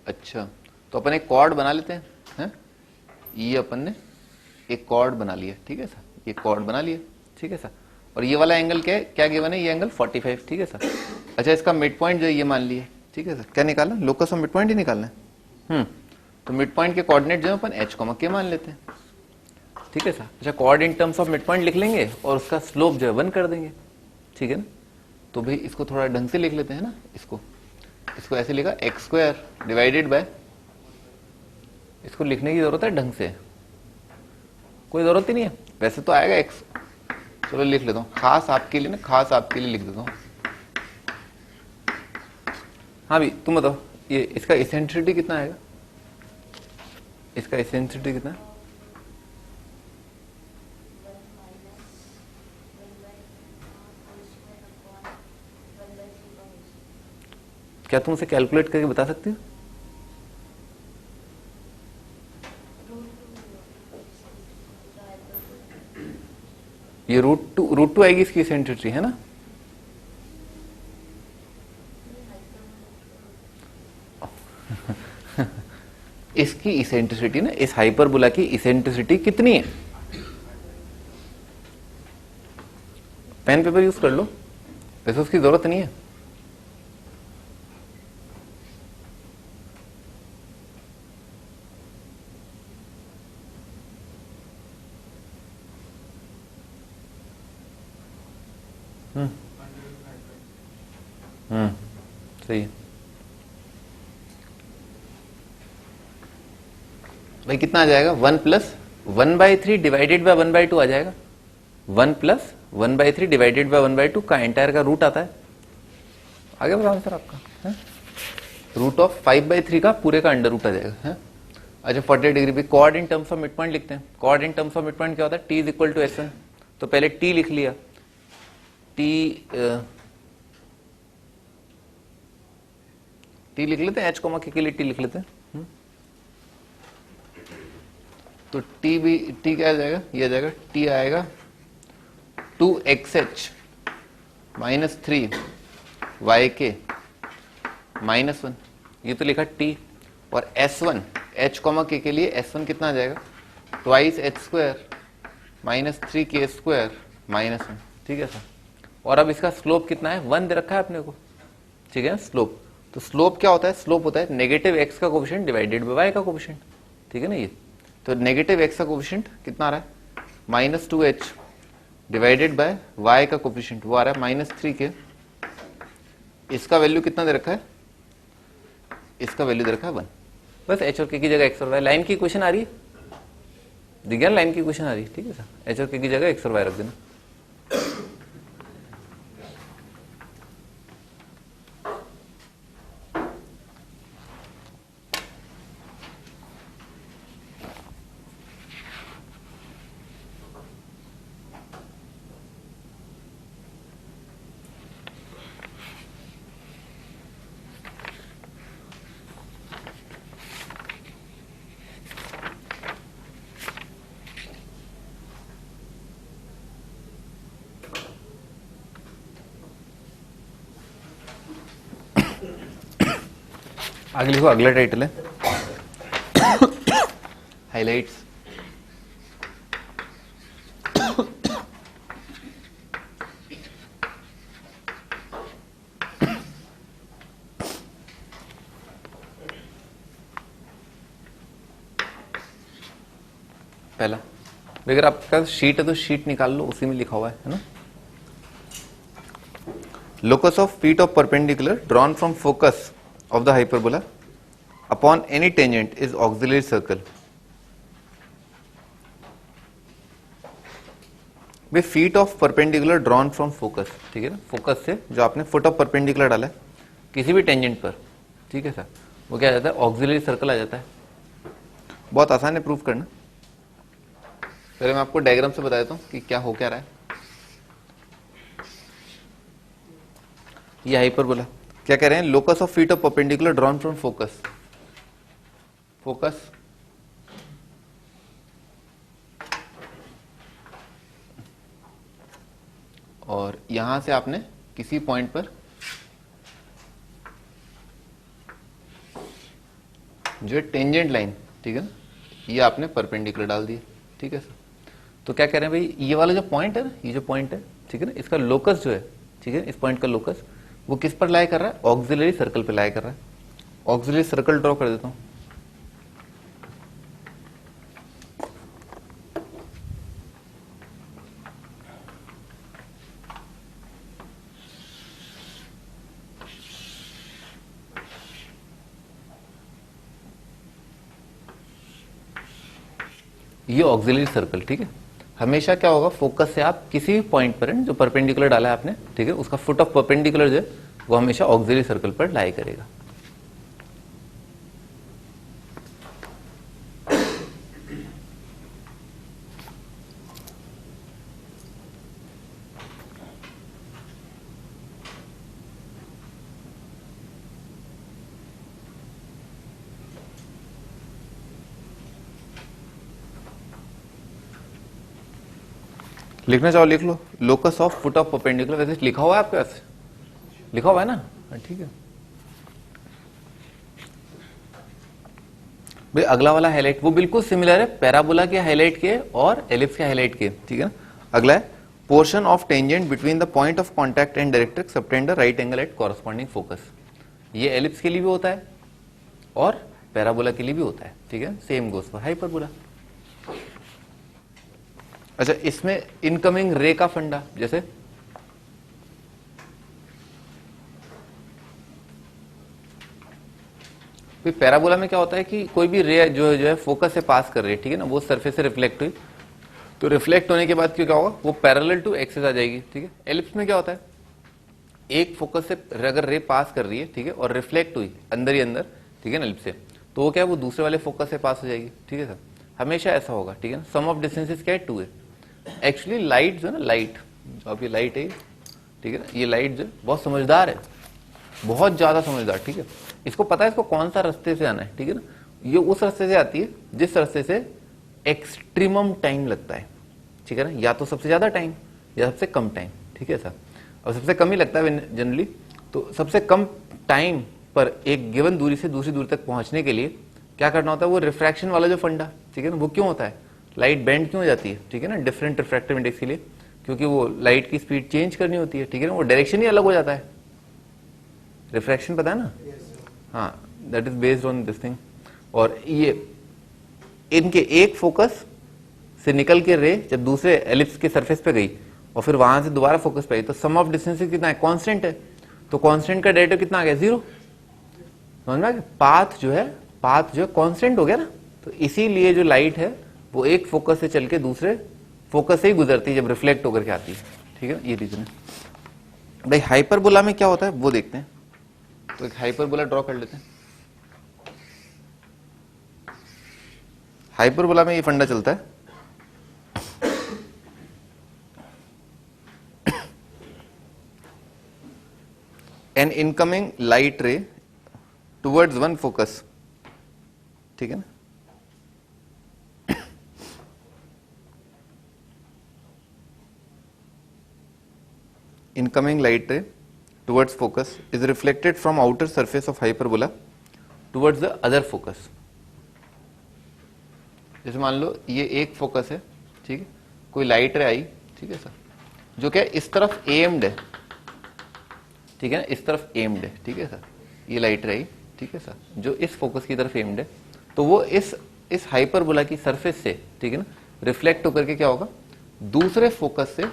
अच्छा, तो अपन एक कॉर्ड बना लेते हैं, ये अपन ने एक कॉर्ड बना लिया, ठीक है सर, ये कॉर्ड बना लिया, ठीक है सर। और ये वाला एंगल क्या है, क्या गिवन है, ये एंगल 45, ठीक है सर। अच्छा, इसका मिड पॉइंट जो ये मान लिया, ठीक है सर, क्या निकालना, लोकस ऑफ मिड पॉइंट ही निकालना है। तो मिड पॉइंट के कोऑर्डिनेट जो है अपन h, k मान लेते हैं, ठीक है सर। अच्छा, chord in terms of mid point लिख लेंगे और उसका स्लोप जो है 1 कर देंगे, ठीक है ना। तो भाई इसको थोड़ा ढंग से लिख लेते हैं ना, इसको ऐसे लिखा x² डिवाइडेड बाय, इसको लिखने की जरूरत है ढंग से, कोई जरूरत ही नहीं है, वैसे तो आएगा x। चलो लिख लेता हूँ खास आपके लिए ना, खास आपके लिए लिख देता हूँ। हाँ भाई तुम बताओ, ये इसका इसेंट्रिसिटी कितना आएगा, इसका इसेंट्रिसिटी कितना है? क्या तुम उसे कैलकुलेट करके बता सकती हो? ये रूट टू आएगी इसकी इसेंट्रिसिटी, है ना। इसकी इसेंट्रिसिटी ना, इस हाइपरबोला की इसेंट्रिसिटी कितनी है? पेन पेपर यूज कर लो, वैसे उसकी जरूरत नहीं है। सही है भाई। कितना आ जाएगा? 1 प्लस 1/3 डिवाइडेड बाय 1/2 आ जाएगा। 1 प्लस 1/3 डिवाइडेड बाय 1/2 का एंटायर का रूट आता है। आगे बताओ आंसर आपका, रूट ऑफ 5/3 का पूरे का अंडर रूट आ जाएगा, है? अच्छा 40 डिग्री पे chord in terms of mid point लिखते हैं। Chord in terms of mid point क्या होता है? t is equal to S1। तो पहले t लिख लिया, t लिख लेते हैं, h, के लिए t लिख लेते हैं। तो t क्या आ जाएगा? ये आ जाएगा, t आएगा 2xh माइनस 3yk माइनस 1, ये तो लिखा t। और S1 h, k के लिए S1 कितना आ जाएगा? Twice h² minus 3k² minus 1, ठीक है सर। और अब इसका स्लोप कितना है? 1 दे रखा है अपने को, ठीक है स्लोप। तो स्लोप क्या होता है? स्लोप होता है नेगेटिव x का कोफिशिएंट डिवाइडेड बाय y का कोफिशिएंट, ठीक है ना। ये तो नेगेटिव x का कोफिशिएंट कितना आ रहा है? Minus 2h divided by y का कोफिशिएंट, वो आ रहा है माइनस 3k। इसका वैल्यू कितना दे रखा है? इसका वैल्यू दे रखा है 1। बस h और k की जगह x और y, लाइन की इक्वेशन आ रही है, दिख गया? लाइन की इक्वेशन आ रही है, ठीक है सर। h और k की जगह x और y रख देना। आगे लिखो, अगला टाइटल है हाइलाइट्स। पहला, अगर आपका शीट है तो शीट निकाल लो, उसी में लिखा हुआ है ना। Locus of feet of perpendicular drawn from focus of the hyperbola upon any tangent is auxiliary circle। Way feet of perpendicular drawn from focus, ठीक है ना। फोकस से जो आपने फुट ऑफ परपेंडिकुलर डाला है किसी भी टेंजेंट पर, ठीक है सर, वो क्या आ जाता है? ऑक्सिलरी सर्कल आ जाता है। बहुत आसान है प्रूफ करना। पहले मैं आपको डायग्राम से बता देता हूं कि क्या हो क्या रहा है। ये हाइपरबोला क्या कह रहे हैं? Locus of feet of perpendicular drawn from focus. Focus और यहां से आपने किसी पॉइंट पर जो है टेंजेंट लाइन, ठीक है ना, ये आपने परपेंडिकुलर डाल दिया, ठीक है सर। तो क्या कह रहे हैं भाई? ये वाला जो पॉइंट है ना, ये जो पॉइंट है, ठीक है ना, इसका लोकस जो है, ठीक है, इस पॉइंट का लोकस वो किस पर लाई कर रहा है? ऑक्सिलरी सर्कल पे लाई कर रहा है। ऑक्सिलरी सर्कल ड्रॉ कर देता हूं। ये ऑक्सिलरी सर्कल, ठीक है। हमेशा क्या होगा, फोकस से आप किसी भी पॉइंट पर जो परपेंडिकुलर डाला है आपने, ठीक है, उसका फुट ऑफ परपेंडिकुलर जो है वो हमेशा ऑक्सिलरी सर्कल पर लाई करेगा। लिखना चाहो लिख लो, locus of foot of perpendicular. वैसे लिखा हुआ है आपके पास, लिखा हुआ है ना, ठीक है भाई। अगला वाला हाईलाइट वो बिल्कुल सिमिलर है पैराबोला के हाईलाइट के और एलिप्स के हाईलाइट के, ठीक है ना। अगला है portion of tangent between the point of contact and directrix subtend the right angle at corresponding focus. ये एलिप्स के लिए भी होता है और पैराबोला के लिए भी होता है, ठीक है। Same goes for hyperbola. अच्छा, इसमें इनकमिंग रे का फंडा, जैसे पैराबोला में क्या होता है कि कोई भी रे जो है फोकस से पास कर रही है, ठीक है ना, वो सरफेस से रिफ्लेक्ट हुई, तो रिफ्लेक्ट होने के बाद क्या होगा, वो पैरेलल टू एक्सिस आ जाएगी, ठीक है। एलिप्स में क्या होता है, एक फोकस से अगर रे पास कर रही है, ठीक है, और रिफ्लेक्ट हुई अंदर ही अंदर, ठीक है ना, एलिप्स से, तो वो क्या है, वो दूसरे वाले फोकस से पास हो जाएगी, ठीक है सर। हमेशा ऐसा होगा, ठीक है ना। सम ऑफ डिस्टेंसेस क्या है, 2 है। एक्चुअली लाइट जो है ना, लाइट जो आप ये लाइट है, ठीक है ना, ये लाइट जो बहुत समझदार है, बहुत ज्यादा समझदार, ठीक है। इसको पता है इसको कौन सा रास्ते से आना है, ठीक है ना। ये उस रास्ते से आती है जिस रास्ते से एक्सट्रीमम टाइम लगता है, ठीक है ना, या तो सबसे ज्यादा टाइम या सबसे कम टाइम, ठीक है सर। और सबसे कम ही लगता है जनरली, तो सबसे कम टाइम पर एक गिवन दूरी से दूसरी दूरी तक पहुंचने के लिए क्या करना होता है, वो रिफ्रैक्शन वाला जो फंडा, ठीक है ना, वो क्यों होता है, लाइट बेंड क्यों हो जाती है, ठीक है ना, डिफरेंट रिफ्रैक्टिव इंडेक्स के लिए, क्योंकि वो लाइट की स्पीड चेंज करनी होती है, ठीक है ना, वो डायरेक्शन ही अलग हो जाता है। रिफ्रैक्शन पता है ना, हाँ, that is based on this thing. और ये इनके एक फोकस से निकल के रे जब दूसरे एलिप्स के सरफेस पे गई और फिर वहां से दोबारा फोकस पे आई, तो सम ऑफ डिस्टेंस कितना है, कांस्टेंट है, तो कांस्टेंट का डेरिवेटिव कितना आ गया, 0। समझ में आ गया, पाथ जो है कांस्टेंट हो गया ना। तो इसीलिए जो लाइट है वो एक फोकस से चल के दूसरे फोकस से ही गुजरती है जब रिफ्लेक्ट होकर के आती है, ठीक है, ये रीजन है। भाई हाइपरबोला में क्या होता है वो देखते हैं, तो एक हाइपरबोला ड्रॉ कर लेते हैं। हाइपरबोला में ये फंडा चलता है, एन इनकमिंग लाइट रे टुवर्ड्स वन फोकस, ठीक है ना। incoming light ray towards focus is reflected from outer surface of hyperbola towards the other focus। जैसे मान लो ये एक फोकस है, ठीक है, कोई लाइट रे आई, ठीक है सर, जो क्या इस तरफ एम्ड है, ठीक है ना, इस तरफ एम्ड है, ठीक है सर, ये लाइट रे आई, ठीक है सर, जो इस फोकस की तरफ एम्ड है, तो वो इस हाइपरबोला की सरफेस से, ठीक है ना, रिफ्लेक्ट होकर के क्या होगा, दूसरे फोकस से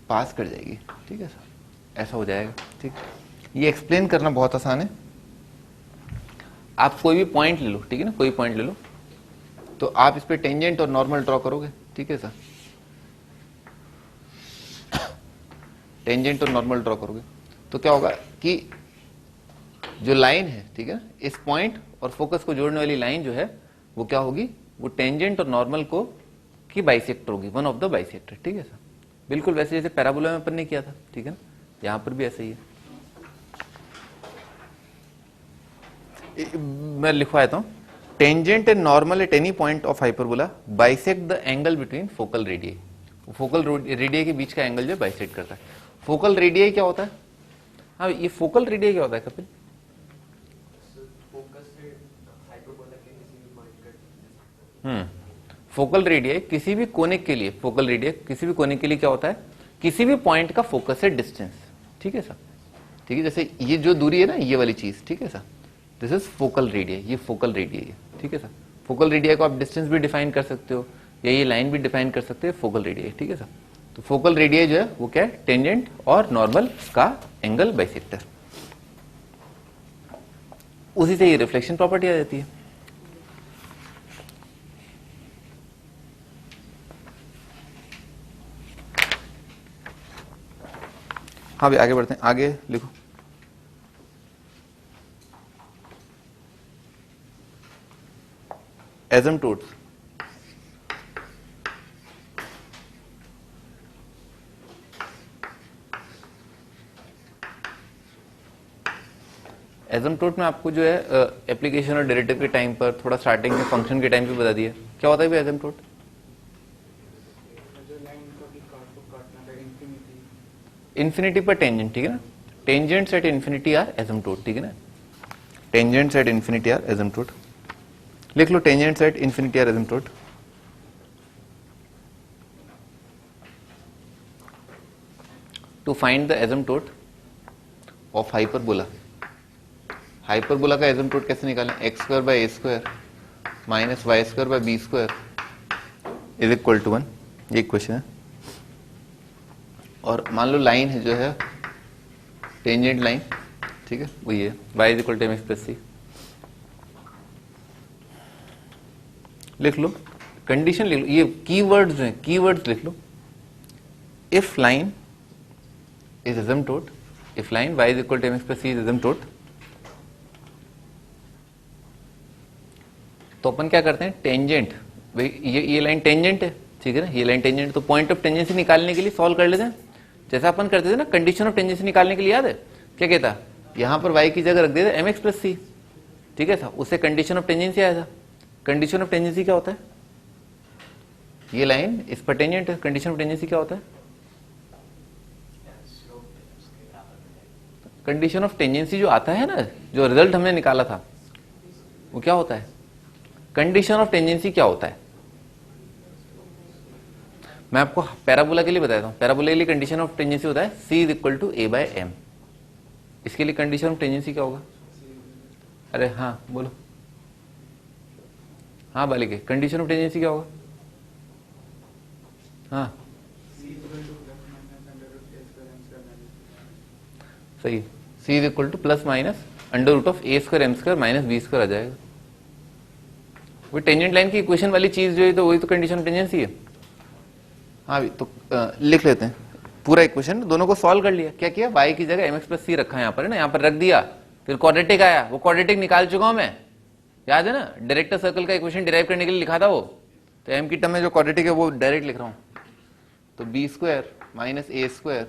पास कर जाएगी, ठीक है सर, ऐसा हो जाएगा, ठीक। ये एक्सप्लेन करना बहुत आसान है। आप कोई भी पॉइंट ले लो, ठीक है ना, कोई पॉइंट ले लो, तो आप इस पे टेंजेंट और नॉर्मल ड्रॉ करोगे, ठीक है सर, टेंजेंट और नॉर्मल ड्रॉ करोगे तो क्या होगा कि जो लाइन है, ठीक है ना, इस पॉइंट और फोकस को जोड़ने वाली लाइन जो है वो क्या होगी, वो टेंजेंट और नॉर्मल को की बाइसेक्टर होगी, वन ऑफ द बाइसेक्टर, ठीक है सर। बिल्कुल वैसे जैसे पैराबोला में अपन ने किया था, ठीक है ना, यहां पर भी ऐसा ही है। मैं लिखवाता हूं, tangent and normal at any point of hyperbola bisect the angle between focal radii. Focal radii के बीच का एंगल जो बाइसेक्ट करता है। फोकल रेडियई क्या होता है, हाँ ये फोकल रेडियई क्या होता है कपिल, फोकल रेडियई किसी भी कोनिक के लिए, फोकल रेडियई किसी भी कोनिक के लिए क्या होता है, किसी भी पॉइंट का फोकस से डिस्टेंस, ठीक है सर, ठीक है। जैसे ये जो दूरी है ना, ये वाली चीज, ठीक है sir, this is focal radii, ये फोकल रेडियई है, ठीक है सर। फोकल रेडियई को आप डिस्टेंस भी डिफाइन कर सकते हो या ये लाइन भी डिफाइन कर सकते हो, फोकल रेडियई, ठीक है सर। तो फोकल रेडियई जो है वो क्या है, टेंजेंट और नॉर्मल का एंगल बाइसेक्टर, उसी से ये रिफ्लेक्शन प्रॉपर्टी आ जाती है। हाँ भाई आगे बढ़ते हैं, आगे लिखो। एसिम्पटोट्स। एसिम्पटोट में आपको जो है एप्लीकेशन और डेरिवेटिव के टाइम पर, थोड़ा स्टार्टिंग में फंक्शन के टाइम पे बता दिया क्या होता है भाई एसिम्पटोट। इन्फिनिटी पर टेंजेंट, ठीक है ना, tangents at infinity are asymptote, ठीक है ना, tangents at infinity are asymptote. लिख लो tangents at infinity are asymptote. To find the asymptote of hyperbola, hyperbola का एसिम्पटोट कैसे निकालें, x square by A square minus Y square by B square is equal to 1, ये question है। और मान लो line है जो है टेंजेंट लाइन, ठीक है, वो ये y is equal to mx plus c. लिख लो कंडीशन, लिख लो ये कीवर्ड्स हैं, कीवर्ड्स लिख लो। If line is asymptote, if line y is equal to mx plus c is asymptote, तो अपन क्या करते हैं, टेंजेंट, भाई ये लाइन टेंजेंट है, ठीक है ना, ये लाइन टेंजेंट, तो पॉइंट ऑफ टेंजेंसी निकालने के लिए सॉल्व कर लेते हैं, जैसा अपन करते थे ना कंडीशन ऑफ टेंजेंसी निकालने के लिए, याद है क्या कहता, यहां पर y की जगह रख देते mx प्लस सी, ठीक है था, उससे कंडीशन ऑफ टेंजेंसी आया था। कंडीशन ऑफ टेंजेंसी क्या होता है, ये लाइन इस पर टेंजेंट है, कंडीशन ऑफ टेंजेंसी क्या होता है, कंडीशन ऑफ टेंजेंसी जो आता है ना, जो रिजल्ट हमने निकाला था वो क्या होता है, कंडीशन ऑफ टेंजेंसी क्या होता है, मैं आपको पैराबोला के लिए बताता हूं, पैराबोला के लिए कंडीशन ऑफ टेंजेंसी होता है c is equal to a by m। इसके लिए कंडीशन ऑफ टेंजेंसी क्या होगा, अरे हाँ बोलो, हाँ बालिके, कंडीशन ऑफ टेंजेंसी क्या होगा, हाँ सही, c is equal to plus minus under root of a square m square minus b square आ जाएगा। वो टेंजेंट लाइन की इक्वेशन वाली चीज जो है, तो वही तो कंडीशन ऑफ टेंजेंसी है। हाँ भी तो लिख लेते हैं पूरा इक्वेशन, दोनों को सॉल्व कर लिया, क्या किया, y की जगह mx प्लस सी रखा है यहाँ पर, है ना, यहाँ पर रख दिया, फिर क्वाड्रेटिक आया, वो क्वाड्रेटिक निकाल चुका हूं मैं, याद है ना, डायरेक्टर सर्कल का इक्वेशन डिराइव करने के लिए लिखा था वो, तो m की टर्म में जो क्वाड्रेटिक है वो डायरेक्ट लिख रहा हूं, तो B square minus A square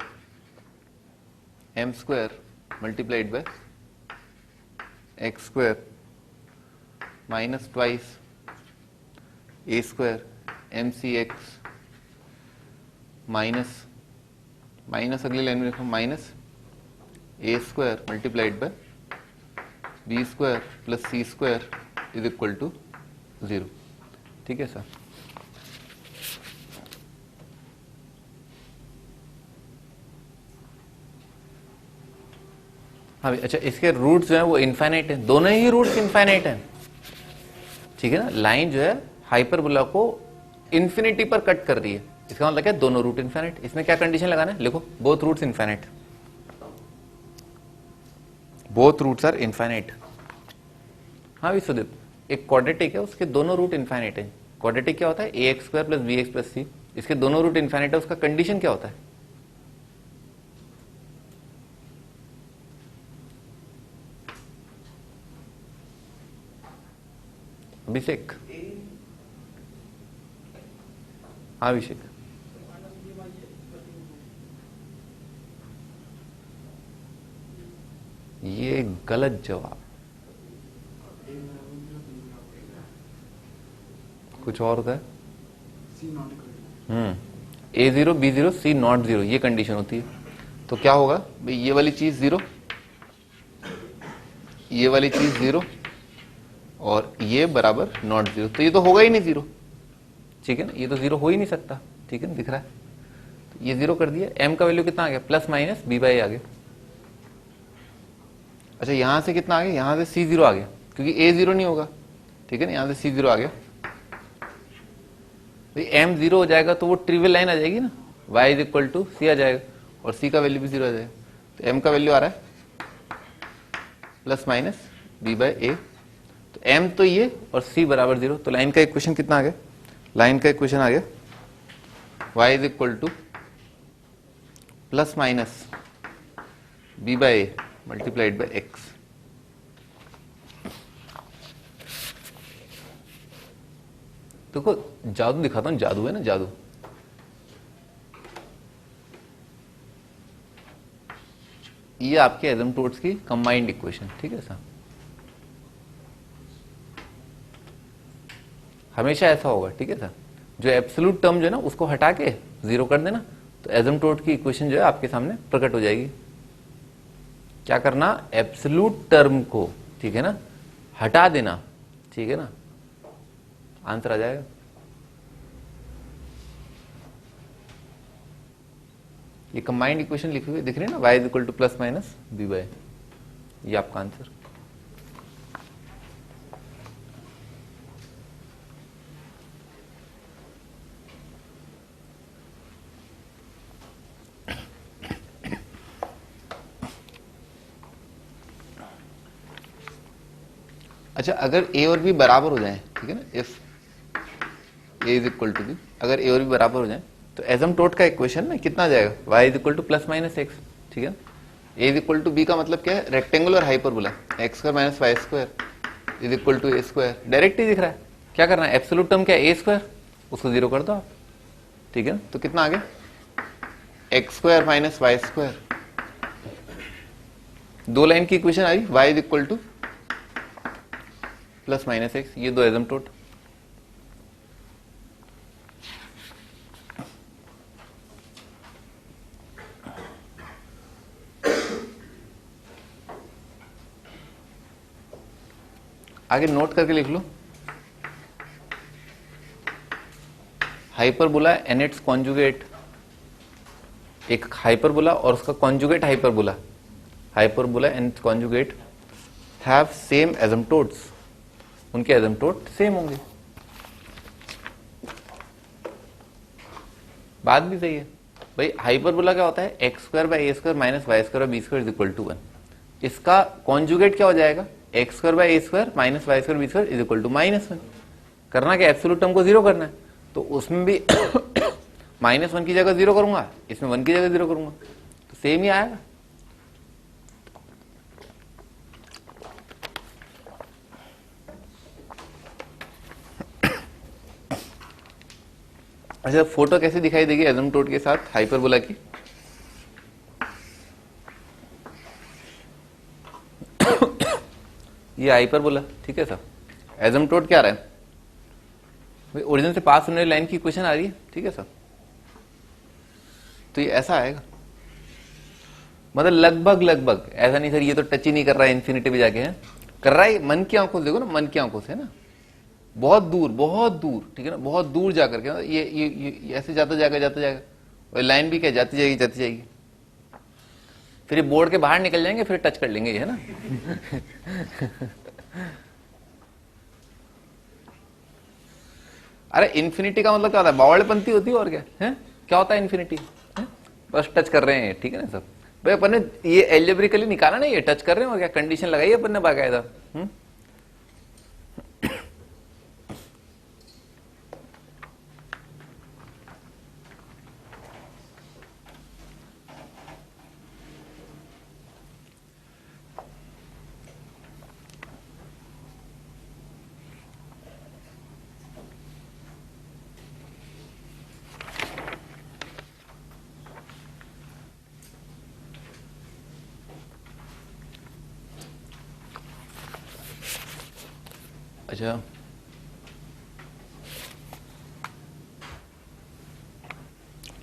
M square multiplied by x square minus twice A square M C X minus, minus अगली लाइन में लिखो minus A square multiplied by B square plus C square is equal to 0, ठीक है sir. हाँ भाई अच्छा, इसके roots जो है वो इनफाइनाइट है, दोनों ही रूट्स इनफाइनाइट हैं, ठीक है ना, लाइन जो है हाइपरबोला को इन्फिनिटी पर कट कर रही है, इसका मतलब क्या, दोनों रूट इनफाइनाइट। इसमें क्या कंडीशन लगाना है, लिखो both roots infinite, both roots are infinite. हाँ भी सुदीप, एक क्वाड्रेटिक है, उसके दोनों रूट इनफाइनाइट है। क्वाड्रेटिक क्या होता है, a x square plus b x plus c, इसके दोनों रूट इनफाइनाइट है, उसका कंडीशन क्या होता है, अभिषेक, हाँ अभिषेक, ये गलत जवाब, कुछ और होता है, a zero b zero c not zero, ये कंडीशन होती है। तो क्या होगा भाई, ये वाली चीज जीरो, ये वाली चीज जीरो और ये बराबर नॉट जीरो, तो ये तो होगा ही नहीं जीरो, ठीक है ना, ये तो जीरो हो ही नहीं सकता, ठीक है ना, दिख रहा है, तो ये जीरो कर दिया। m का वैल्यू कितना आ गया, प्लस माइनस b बाई आ गया। अच्छा यहां से कितना आ गया, यहां से c0 आ गया, क्योंकि a जीरो नहीं होगा, ठीक है ना, यहां से c0 आ गया, m जीरो हो जाएगा तो वो ट्रिवियल लाइन आ जाएगी ना, y इज इक्वल टू सी आ जाएगा, और c का वैल्यू भी जीरो आ जाएगा, तो m का वैल्यू आ रहा है प्लस माइनस b बाई ए, तो m तो ये और c बराबर जीरो, तो लाइन का इक्वेशन कितना आ गया, लाइन का इक्वेशन आ गया y is equal to plus minus B by A multiplied by X. देखो जादू दिखाता हूं, जादू है ना, जादू। ये आपके एसिम्प्टोट्स की कंबाइंड इक्वेशन, ठीक है साहब। हमेशा ऐसा होगा, ठीक है साहब। जो एब्सोल्यूट टर्म जो है ना उसको हटा के जीरो कर देना, तो एसिम्प्टोट की इक्वेशन जो है आपके सामने प्रकट हो जाएगी। क्या करना, एब्सोल्यूट टर्म को, ठीक है ना, हटा देना, ठीक है ना, आंसर आ जाएगा। ये कंबाइंड इक्वेशन लिखी हुई दिख रही है ना, y is equal to plus minus B by, ये आपका आंसर। अच्छा, अगर ए और बी बराबर हो जाए, ठीक है ना, if A is equal to B, अगर ए और बी बराबर हो जाए तो एसिम्प्टोट का इक्वेशन ना कितना आ जाएगा, y is equal to plus minus x, ठीक है। A is equal to b का मतलब क्या है, rectangular hyperbola, x square minus Y square is equal to A square. Direct ही दिख रहा है। क्या करना है, एब्सोल्यूट टर्म क्या है, ए स्क्वायर, उसको जीरो कर दो आप, ठीक है। तो कितना आ गया, x square minus Y square. दो लाइन की इक्वेशन आई, y is equal to plus minus x, ये दो एसिम्प्टोट। आगे नोट करके लिख लो, हाइपरबोला एंड इट्स कॉन्जुगेट, एक हाइपरबोला और उसका conjugate hyperbola, hyperbola and conjugate have same asymptotes, उनके एसिम्प्टोट सेम होंगे। बात भी सही है भाई। हाइपरबोला क्या होता है, x square by A square minus Y square B square is equal to 1। इसका कॉन्जुगेट क्या हो जाएगा, x square by A square minus Y square B square is equal to -1। करना क्या, एब्सोल्यूट टर्म को जीरो करना है, तो उसमें भी -1 की जगह जीरो करूंगा, इसमें 1 की जगह जीरो करूंगा, तो सेम ही आएगा। अच्छा, फोटो कैसे दिखाई देगी एसिम्प्टोट के साथ हाइपरबोला की, ये हाइपरबोला, ठीक है सर। एसिम्प्टोट क्या आ रहा है भाई, ओरिजिन से पास होने वाली लाइन की इक्वेशन आ रही है, ठीक है सर। तो ये ऐसा आएगा, मतलब लगभग लगभग, ऐसा नहीं सर ये तो टच ही नहीं कर रहा है इन्फिनिटी पे जाके, है कर रहा है, मन की आंखों से देखो ना, मन की आंखों से ना, बहुत दूर, ठीक है ना, बहुत दूर जाकर के ये ऐसे जाता जाएगा, और लाइन भी क्या जाती जाएगी, फिर ये बोर्ड के बाहर निकल जाएंगे, फिर टच कर लेंगे, ये है ना। अरे इन्फिनिटी का मतलब क्या होता है, बावड़ेपंती होती है, और क्या है, क्या होता है इन्फिनिटी, बस टच कर रहे हैं, ठीक है ना सब भाई। अपन ने ये एल्जेब्रिकली निकाला ना, ये टच कर रहे हैं, और क्या कंडीशन लगाई अपन ने बाकायदा। अच्छा,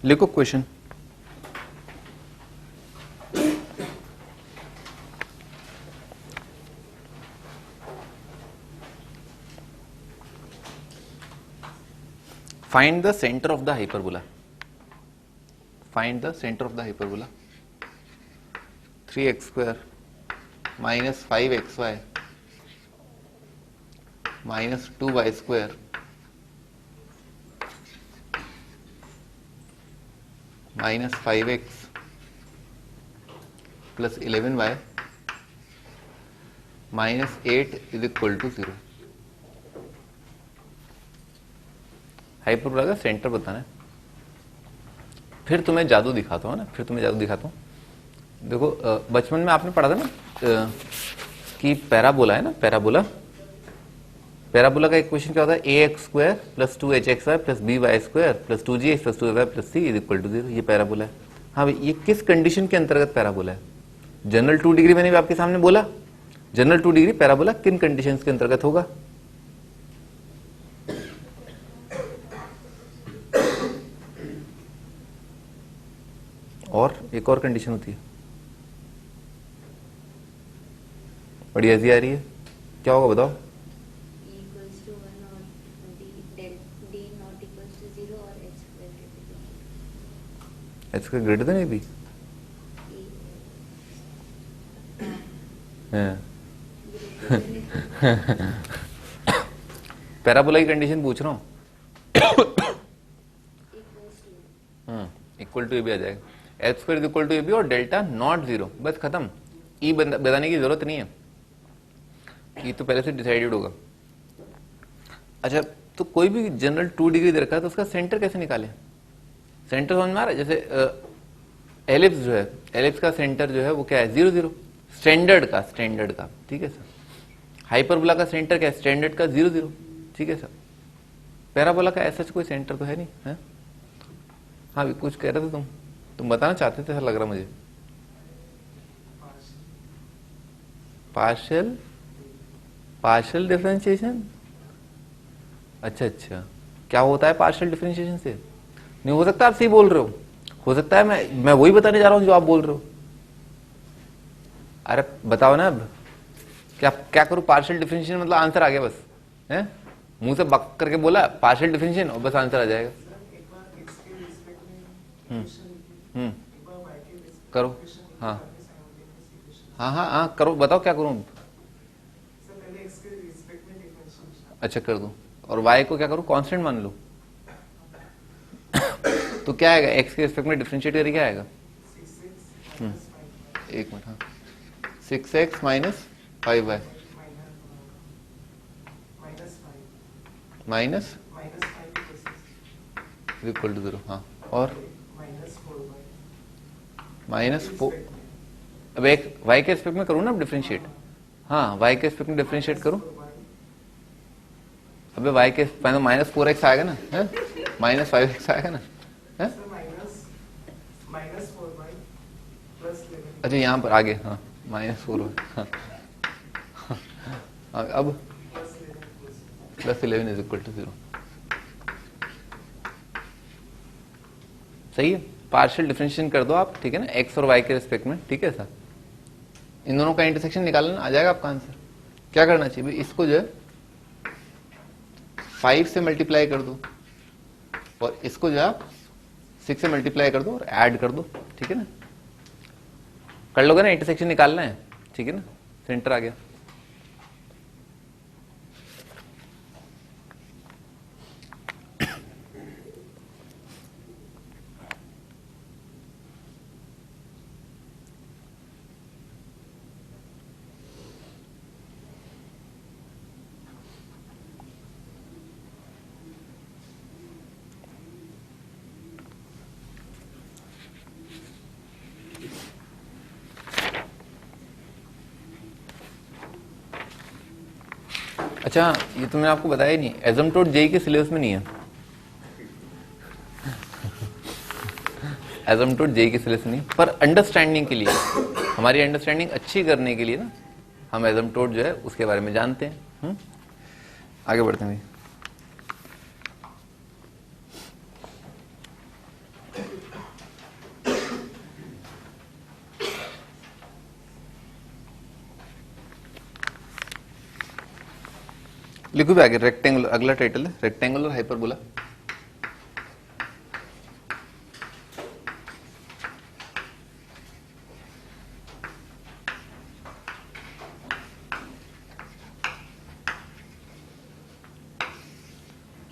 लिखो question. Find the centre of the hyperbola, find the centre of the hyperbola 3x square minus 5xy minus 2y square minus 5x plus 11y minus 8 is equal to 0। Hyperbola का सेंटर बताना है। फिर तुम्हें जादू दिखाता हूँ ना, फिर तुम्हें जादू दिखाता हूँ। देखो बचपन में आपने पढ़ा था ना कि पैराबोला है ना, पैराबोला, पैराबोला का इक्वेशन क्या होता है, a x square plus 2hxy plus b y square plus 2gx plus 2y plus c is equal to 0। ये पैराबोला है। हाँ भाई, ये किस कंडीशन के अंतर्गत पैराबोला है? जनरल 2 डिग्री मैंने भी आपके सामने बोला, जनरल 2 डिग्री पैराबोला किन कंडीशंस के अंतर्गत होगा? और एक और कंडीशन होती है, बड़ी हंसी आ रही है, क्या होगा बताओ? E equals to 1 और D not equals to 0 और h square greater than h का greater than a b. E parabola की कंडीशन पूछ रहा हूँ। equals to equal to a b आ जाएगा, h square is equal to a b और डेल्टा नॉट 0, बस खत्म। ई बताने की जरूरत नहीं है, ये तो पहले से डिसाइडेड होगा। अच्छा, तो कोई भी जनरल 2 डिग्री दे रखा है तो उसका सेंटर कैसे निकालें? सेंटर समझ में आ रहा है? जैसे एलिप्स जो है, एलिप्स का सेंटर जो है वो क्या है, 0 0, स्टैंडर्ड का, ठीक है सर। हाइपरबोला का सेंटर क्या है, स्टैंडर्ड का 0 0, ठीक है सर। पैराबोला का ऐसा कोई सेंटर तो है नहीं है? हाँ भी कुछ कह रहे थे तुम बताना चाहते थे, ऐसा लग रहा मुझे। पार्शियल डिफरेंशिएशन, अच्छा, क्या होता है पार्शियल डिफरेंशिएशन से? नहीं हो सकता आप सही बोल रहे हो सकता है मैं वही बताने जा रहा हूं जो आप बोल रहे हो। अरे बताओ ना अब, क्या करूं? पार्शियल डिफरेंशिएशन मतलब आंसर आ गया बस, है? मुंह से बक करके बोला पार्शियल डिफरेंशिएशन और बस आंसर आ जाएगा। करो, हाँ करो, बताओ क्या करूं? अच्छा कर दूं, और y को क्या करूं, कांस्टेंट मान लो। तो क्या आएगा, x के रिस्पेक्ट में डिफरेंशिएट करके क्या आएगा? एक मिनट, हाँ, 6x minus 5y minus equal to 0, हाँ, और माइनस 4। अब एक y के रिस्पेक्ट में करूँ ना डिफरेंशिएट, हाँ y के रिस्पेक्ट में डिफरेंशिएट करूँ। अबे y के माइनस 4x आएगा ना, है? माइनस 5x आएगा ना, है? अच्छा यहाँ पर आगे, हाँ, -4, हाँ, अब +11 इज इक्वल टू 0, सही है। पार्शियल डिफरेंशिएशन कर दो आप, ठीक है ना, x और y के रिस्पेक्ट में, ठीक है सर। इन दोनों का इंटरसेक्शन निकालना आ जाएगा आपका आंसर। क्या करना चाहिए भाई, इसको जो है 5 से मल्टीप्लाई कर दो और इसको जो है 6 से मल्टीप्लाई कर दो और ऐड कर दो, ठीक है ना। कर लोगे ना, इंटरसेक्शन निकालना है, ठीक है ना, सेंटर आ गया। अच्छा, ये तो मैंने आपको बताया ही नहीं, एसिम्पटोट जेईई के सिलेबस में नहीं है। एसिम्पटोट जेईई के सिलेबस में नहीं, पर अंडरस्टैंडिंग के लिए, हमारी अंडरस्टैंडिंग अच्छी करने के लिए ना, हम एसिम्पटोट जो है उसके बारे में जानते हैं। आगे बढ़ते हैं। लिखो भी आगे, रेक्टेंगुलर, अगला टाइटल है रेक्टेंगुलर हाइपरबोला।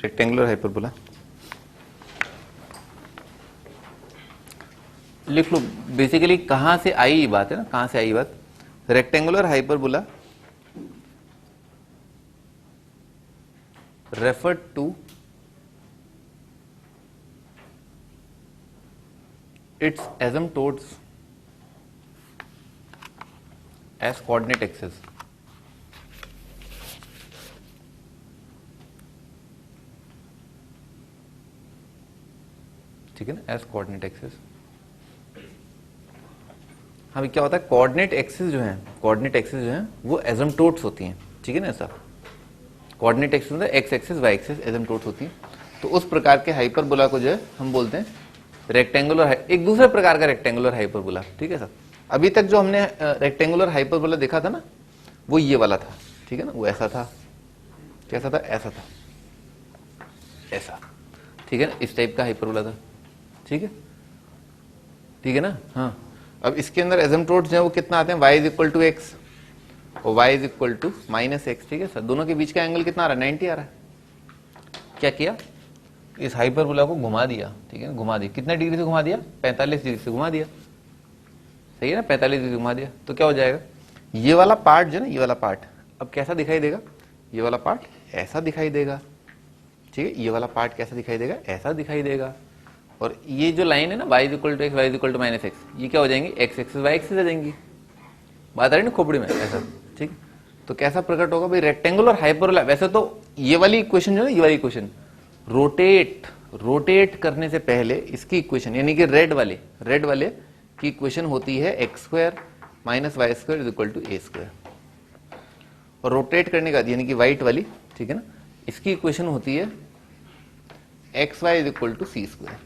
रेक्टेंगुलर हाइपरबोला लिख लो। बेसिकली कहां से आई ये बात है ना, कहां से आई बात, rectangular hyperbola referred to its asymptotes as coordinate axis. ठीक है ना, एज कोऑर्डिनेट एक्सिस। हाँ, क्या होता है, कोऑर्डिनेट एक्सिस जो है, कोऑर्डिनेट एक्सिस जो है वो एसिम्प्टोट्स होती हैं। ठीक है ना, ऐसा कोऑर्डिनेट एक्सिस मतलब x axis y axis asymptotes होती हैं। तो उस प्रकार के हाइपरबोला को जो है हम बोलते हैं रेक्टेंगुलर, एक दूसरे प्रकार का रेक्टेंगुलर हाइपरबोला। ठीक है सर, अभी तक जो हमने रेक्टेंगुलर हाइपरबोला देखा था ना, वो ये वाला था। ठीक है ना, वो ऐसा था, कैसा था, ऐसा था, ऐसा। ठीक है ना, इस टाइप का हाइपरबोला था। ठीक है, ठीक है ना। हाँ, अब इसके अंदर एसिम्प्टोट्स जो है वो कितना आते हैं, y is equal to x और y is equal to minus x. ठीक है सर, दोनों के बीच का एंगल कितना आ रहा है, 90 आ रहा है। क्या किया, इस हाइपरबोला को घुमा दिया। ठीक है ना, घुमा दिया, कितने डिग्री से घुमा दिया, 45 डिग्री से घुमा दिया। सही है ना, 45 डिग्री घुमा दिया तो क्या हो जाएगा, ये वाला पार्ट जो है ना, ये वाला पार्ट अब कैसा दिखाई देगा, ये वाला पार्ट ऐसा दिखाई देगा। ठीक है, ये वाला पार्ट कैसा दिखाई देगा, ऐसा दिखाई देगा। और ये जो लाइन है ना, y is equal to x, y is equal to minus x, ये क्या हो जाएंगे, एक्स एक्सिस वाई एक्सिस आ जाएंगी। बात आ रही ना खोपड़ी में, ऐसा। ठीक, तो कैसा प्रकट होगा भाई, रेक्टेंगुलर हाइपरबोला। वैसे तो ये वाली इक्वेशन जो है, ये वाली इक्वेशन रोटेट करने से पहले इसकी इक्वेशन यानी कि रेड वाले की इक्वेशन होती है x square minus Y square is equal to A square. और रोटेट करने का यानी कि व्हाइट वाली, ठीक है ना, इसकी इक्वेशन होती है x y is equal to c square.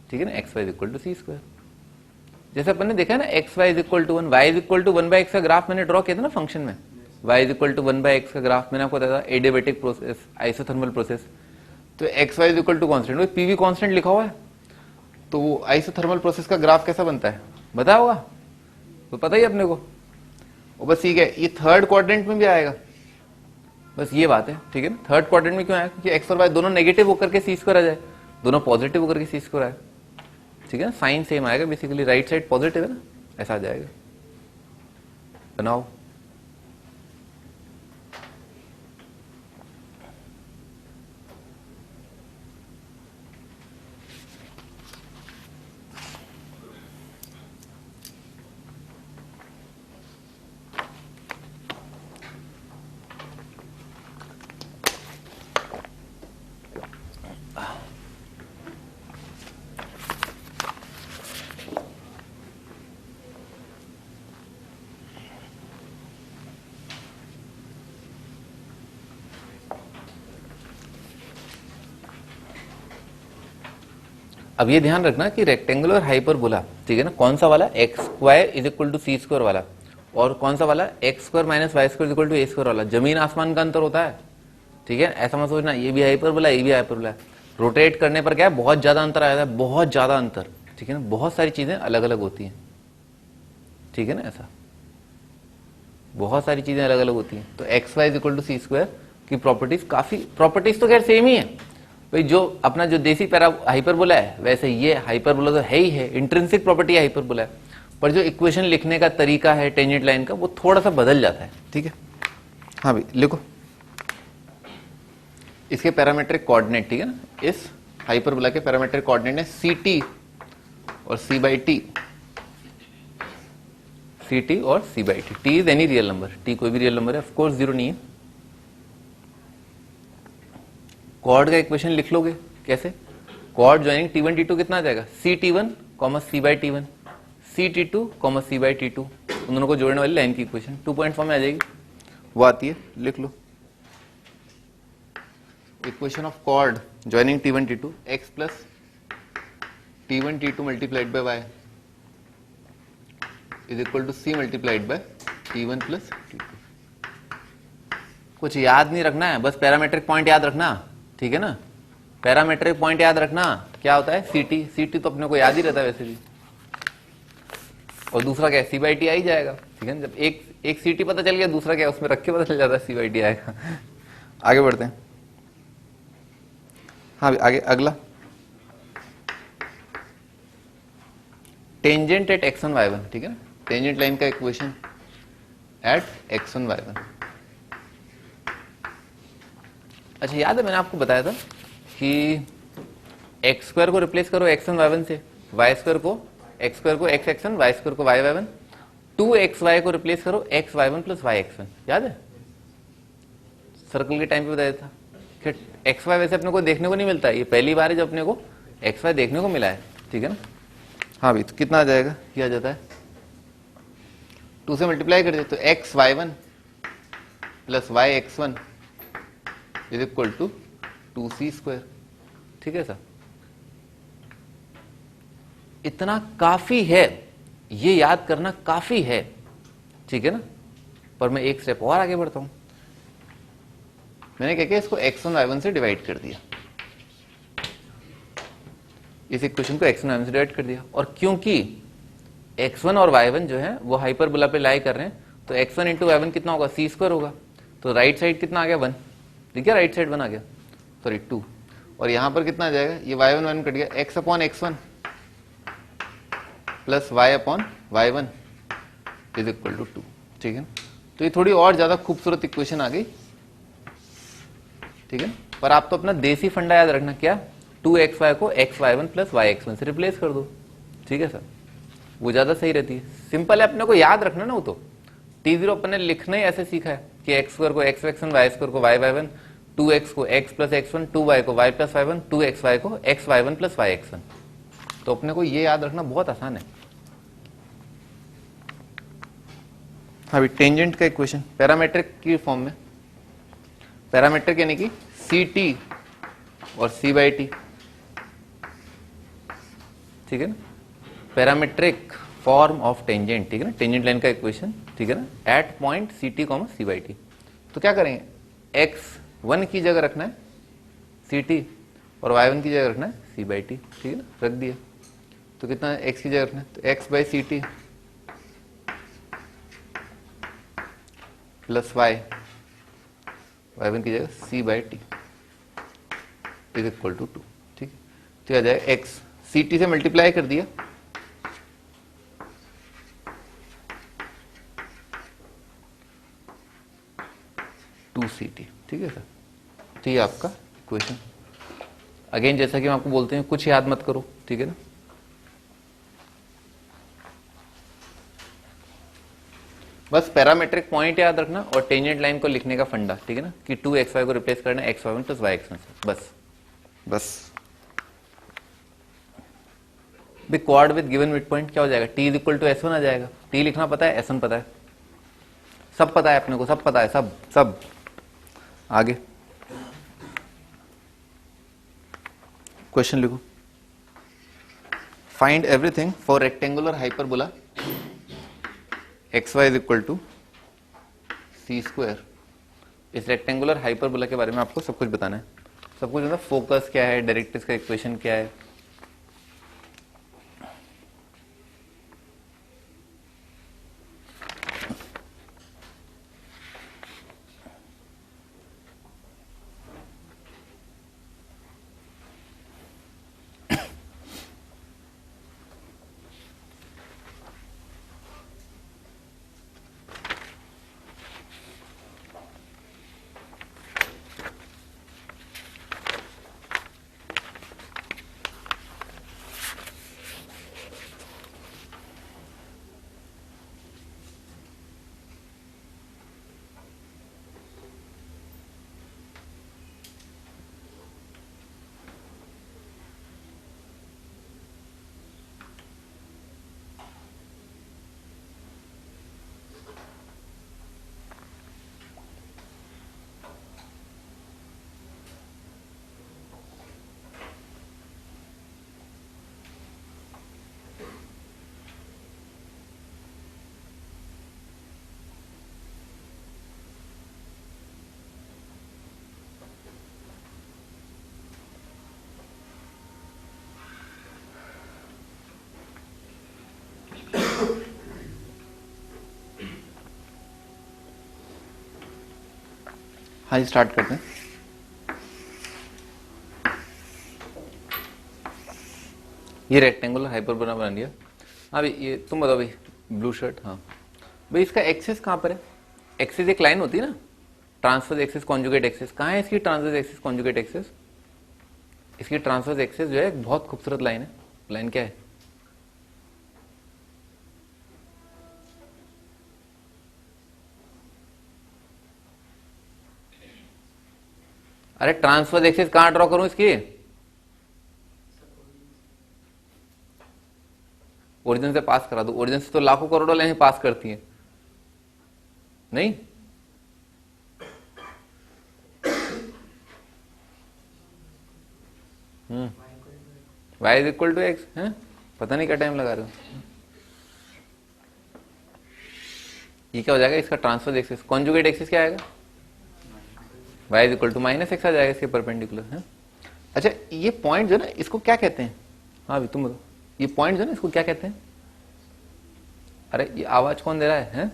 ठीक है ना, x y is equal to c square. जैसे अपन ने देखा है ना, x y is equal to 1, y is equal to 1 by x का ग्राफ मैंने ड्रॉ किया था ना फंक्शन में, y is equal to 1 by x का ग्राफ मैंने आपको बताया था, एडियाबेटिक प्रोसेस, आइसोथर्मल प्रोसेस। तो x y is equal to constant, PV constant लिखा हुआ है, तो आइसोथर्मल प्रोसेस का ग्राफ कैसा बनता है बता होगा, तो पता ही अपने को। और बस ठीक है, ये थर्ड क्वाड्रेंट में भी आएगा, बस ये बात है। ठीक है ना, थर्ड क्वाड्रेंट में क्यों आया, क्योंकि एक्स और वाई दोनों नेगेटिव होकर के सी स्क्वायर आ जाए, दोनों पॉजिटिव होकर के सी स्क्वायर आए। ठीक है ना, साइन सेम आएगा, बेसिकली राइट साइड पॉजिटिव है ना, ऐसा आ जाएगा। बनाओ, अब ये ध्यान रखना कि रेक्टेंगुलर हाइपरबोला, ठीक है ना, कौन सा वाला, x square is equal to c square वाला, और कौन सा वाला, x square minus Y square equal to A square वाला, जमीन आसमान का अंतर होता है। ठीक है, ऐसा मत सोचना ये भी हाइपरबोला ये भी हाइपरबोला है। रोटेट करने पर क्या है, बहुत ज्यादा अंतर आया है, बहुत ज्यादा अंतर। ठीक है ना, बहुत सारी चीजें अलग अलग होती हैं। ठीक है ना, ऐसा बहुत सारी चीजें अलग अलग होती हैं। तो x y is equal to c square की प्रॉपर्टीज, काफी प्रॉपर्टीज तो खैर सेम ही है भाई, जो अपना जो देसी पैरा हाइपरबोला है वैसे ये हाइपरबोला तो है ही है, इंट्रिंसिक प्रॉपर्टी हाइपरबोला है, पर जो इक्वेशन लिखने का तरीका है टेंजेंट लाइन का वो थोड़ा सा बदल जाता है। ठीक है, हाँ भाई लिखो इसके पैरामीट्रिक कोऑर्डिनेट। ठीक है ना, इस हाइपरबोला के पैरामीट्रिक कोऑर्डिनेट है सी टी और c by t, c t और c by t. T is any real number, t कोई भी रियल नंबर है, ऑफकोर्स जीरो नहीं है। कॉर्ड का इक्वेशन लिख लोगे कैसे, कॉर्ड ज्वाइनिंग T1 T2 कितना आ जाएगा, c T1 comma c by T1, c T2 comma c by T2, उन दोनों को जोड़ने वाली लाइन की इक्वेशन 2 पॉइंट फॉर्म में आ जाएगी, वो आती है, लिख लो। Equation of chord joining T1 T2 x plus T1 T2 multiplied by y is equal to c multiplied by T1 plus T2। कुछ याद नहीं रखना है, बस पैरामीट्रिक पॉइंट याद रखना। ठीक है ना, पैरामीट्रिक पॉइंट याद रखना, क्या होता है सीटी, सीटी तो अपने को याद ही रहता है वैसे भी, और दूसरा क्या है सी बाई टी आ ही जाएगा। ठीक है ना, जब एक सीटी पता चल गया, दूसरा क्या है उसमें रख के पता चल जाता है, सी बाई टी आएगा। आगे बढ़ते हैं, हाँ आगे अगला, टेंजेंट एट x1 y1। ठीक है ना, टेंजेंट लाइन का इक्वेशन एट x1 y1। अच्छा याद है मैंने आपको बताया था कि एक्स स्क्वायर को रिप्लेस करो x1 y1 से, वाई स्क्वायर को x1 y x1, y square को y y1, 2xy को रिप्लेस करो xy1 प्लस yx1, याद है सर्कल के टाइम पे बताया था कि xy वैसे अपने को देखने को नहीं मिलता, ये पहली बार है जब अपने को xy देखने को मिला है, ठीक है ना। हाँ भाई, तो कितना आ जाएगा, ये आ जाता है 2 से मल्टीप्लाई कर दे तो xy1 plus yx1 is equal to 2c², ठीक है सर। इतना काफी है, ये याद करना काफी है, ठीक है ना। पर मैं एक स्टेप और आगे बढ़ता हूं, मैंने क्या किया, इसको x1 y1 से डिवाइड कर दिया, इस इक्वेशन को x1 y1 से डिवाइड कर दिया। और क्योंकि x1 और y1 जो है वो हाइपरबोला पे लाई कर रहे हैं, तो x1 इंटू y1 कितना होगा, c² होगा। तो राइट साइड कितना आ गया, 1, ठीक है, राइट साइड 1 आ गया, सॉरी 2। और यहां पर कितना आ जाएगा, ये y1 y1 कट गया, x upon x1 plus y upon y1 is equal to 2, ठीक है। तो ये थोड़ी और ज्यादा खूबसूरत इक्वेशन आ गई, ठीक है। पर आप तो अपना देसी फंडा याद रखना, क्या, 2xy को xy1 प्लस yx1 से रिप्लेस कर दो, ठीक है सर, वो ज्यादा सही रहती है। सिंपल है, अपने को याद रखना ना, वो तो t0 अपन ने लिखना ही ऐसे सीखा है कि x² को xx1, y² को yy1, 2x को x प्लस x1, 2y को y प्लस y1, 2xy को xy1 प्लस yx1। तो अपने को ये याद रखना बहुत आसान है। अभी टेंजेंट का इक्वेशन पैरामेट्रिक की फॉर्म में, पैरामेट्रिक यानी कि ct और c/t, ठीक है ना, पैरामेट्रिक फॉर्म ऑफ टेंजेंट, ठीक है ना, टेंजेंट लाइन का इक्वेशन, ठीक है ना, एट पॉइंट ct, c/t। तो क्या करेंगे, x1 की जगह रखना है ct और y1 की जगह रखना है c/t, ठीक है ना, रख दिया। तो कितना है, x की जगह रखना है, तो x by ct plus y1 की जगह c/t इज इक्वल टू 2, ठीक है। तो आ जाएगा x ct से मल्टीप्लाई कर दिया, ct, ठीक है सर। तो ये आपका इक्वेशन, अगेन जैसा कि हम आपको बोलते हैं, कुछ याद मत करो, ठीक है ना। बस पैरामेट्रिक पॉइंट याद रखना और टेंजेंट लाइन को लिखने का फंडा, ठीक है ना, कि 2xy को रिप्लेस करना है xy1 प्लस yx1 से, बस क्वाड विद गिवन मिड पॉइंट क्या हो जाएगा, t is equal to s1 आ जाएगा। t लिखना पता है, s1 पता है, सब पता है अपने को, सब पता है, सब आगे क्वेश्चन लिखो, find everything for rectangular hyperbola xy is equal to c²। इस रेक्टेंगुलर हाइपरबोला के बारे में आपको सब कुछ बताना है, सब कुछ मतलब फोकस क्या है, डायरेक्ट्रिक्स का इक्वेशन क्या है, हाँ स्टार्ट करते हैं। ये रेक्टेंगुलर हाइपरबोला बना लिया। हाँ भाई, ये तुम बताओ भाई, ब्लू शर्ट, हाँ भाई, इसका एक्सिस कहाँ पर है? एक्सिस एक लाइन होती है ना, ट्रांसवर्स एक्सिस कॉन्जुगेट एक्सिस। कहाँ है इसकी ट्रांसवर्स एक्सिस कॉन्जुगेट एक्सिस? इसकी ट्रांसवर्स एक्सिस जो है एक बहुत खूबसूरत लाइन है। लाइन क्या है? अरे ट्रांसफर एक्सिस कहां ड्रॉ करूं इसकी? ओरिजिन से पास करा दो। ओरिजिन से तो लाखों करोड़ों लाइन पास करती है, नहीं? y is equal to x है, पता नहीं क्या टाइम लगा रहे हो। ये क्या हो जाएगा इसका ट्रांसफर एक्सिस, कॉन्जुगेट एक्सिस क्या आएगा? y is equal to minus x आ जाएगा इसके परपेंडिकुलर है। अच्छा ये पॉइंट जो है ना इसको क्या कहते हैं? हाँ भी तुम बताओ, ये पॉइंट जो है ना इसको क्या कहते हैं? अरे ये आवाज कौन दे रहा है?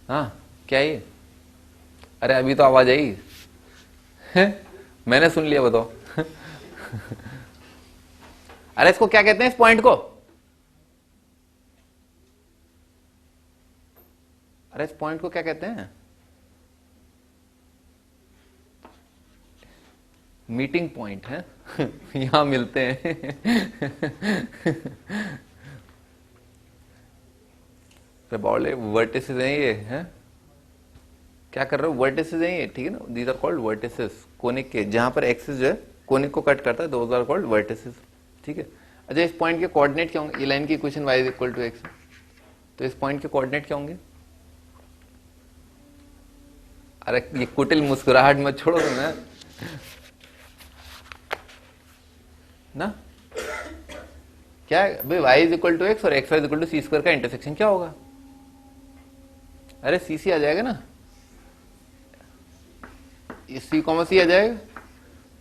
हाँ क्या ये? अरे अभी तो आवाज आई है, मैंने सुन लिया, बताओ। अरे इसको क्या कहते हैं, इस पॉइंट को? अरे इस पॉइंट को क्या कहते हैं? मीटिंग पॉइंट है। यहां मिलते हैं। वर्टिसेस हैं ये, हैं? क्या कर रहे हो? वर्टिसेस हैं ये, ठीक है ना? These are called vertices conic के, जहां पर एक्सिस जो है कोनिक को कट करता है, दोज आर कॉल्ड वर्टिसेस, ठीक है? अच्छा इस पॉइंट के कोऑर्डिनेट क्या होंगे? ये लाइन की equation y is equal to x, तो इस पॉइंट के कोऑर्डिनेट क्या होंगे? अरे ये कुटिल मुस्कुराहट मत छोड़ो तुम ना। क्या है भाई? y is equal to x और x y is equal to c square का इंटरसेक्शन क्या होगा? अरे सी आ जाएगा ना, ये सी कॉमा सी आ जाएगा,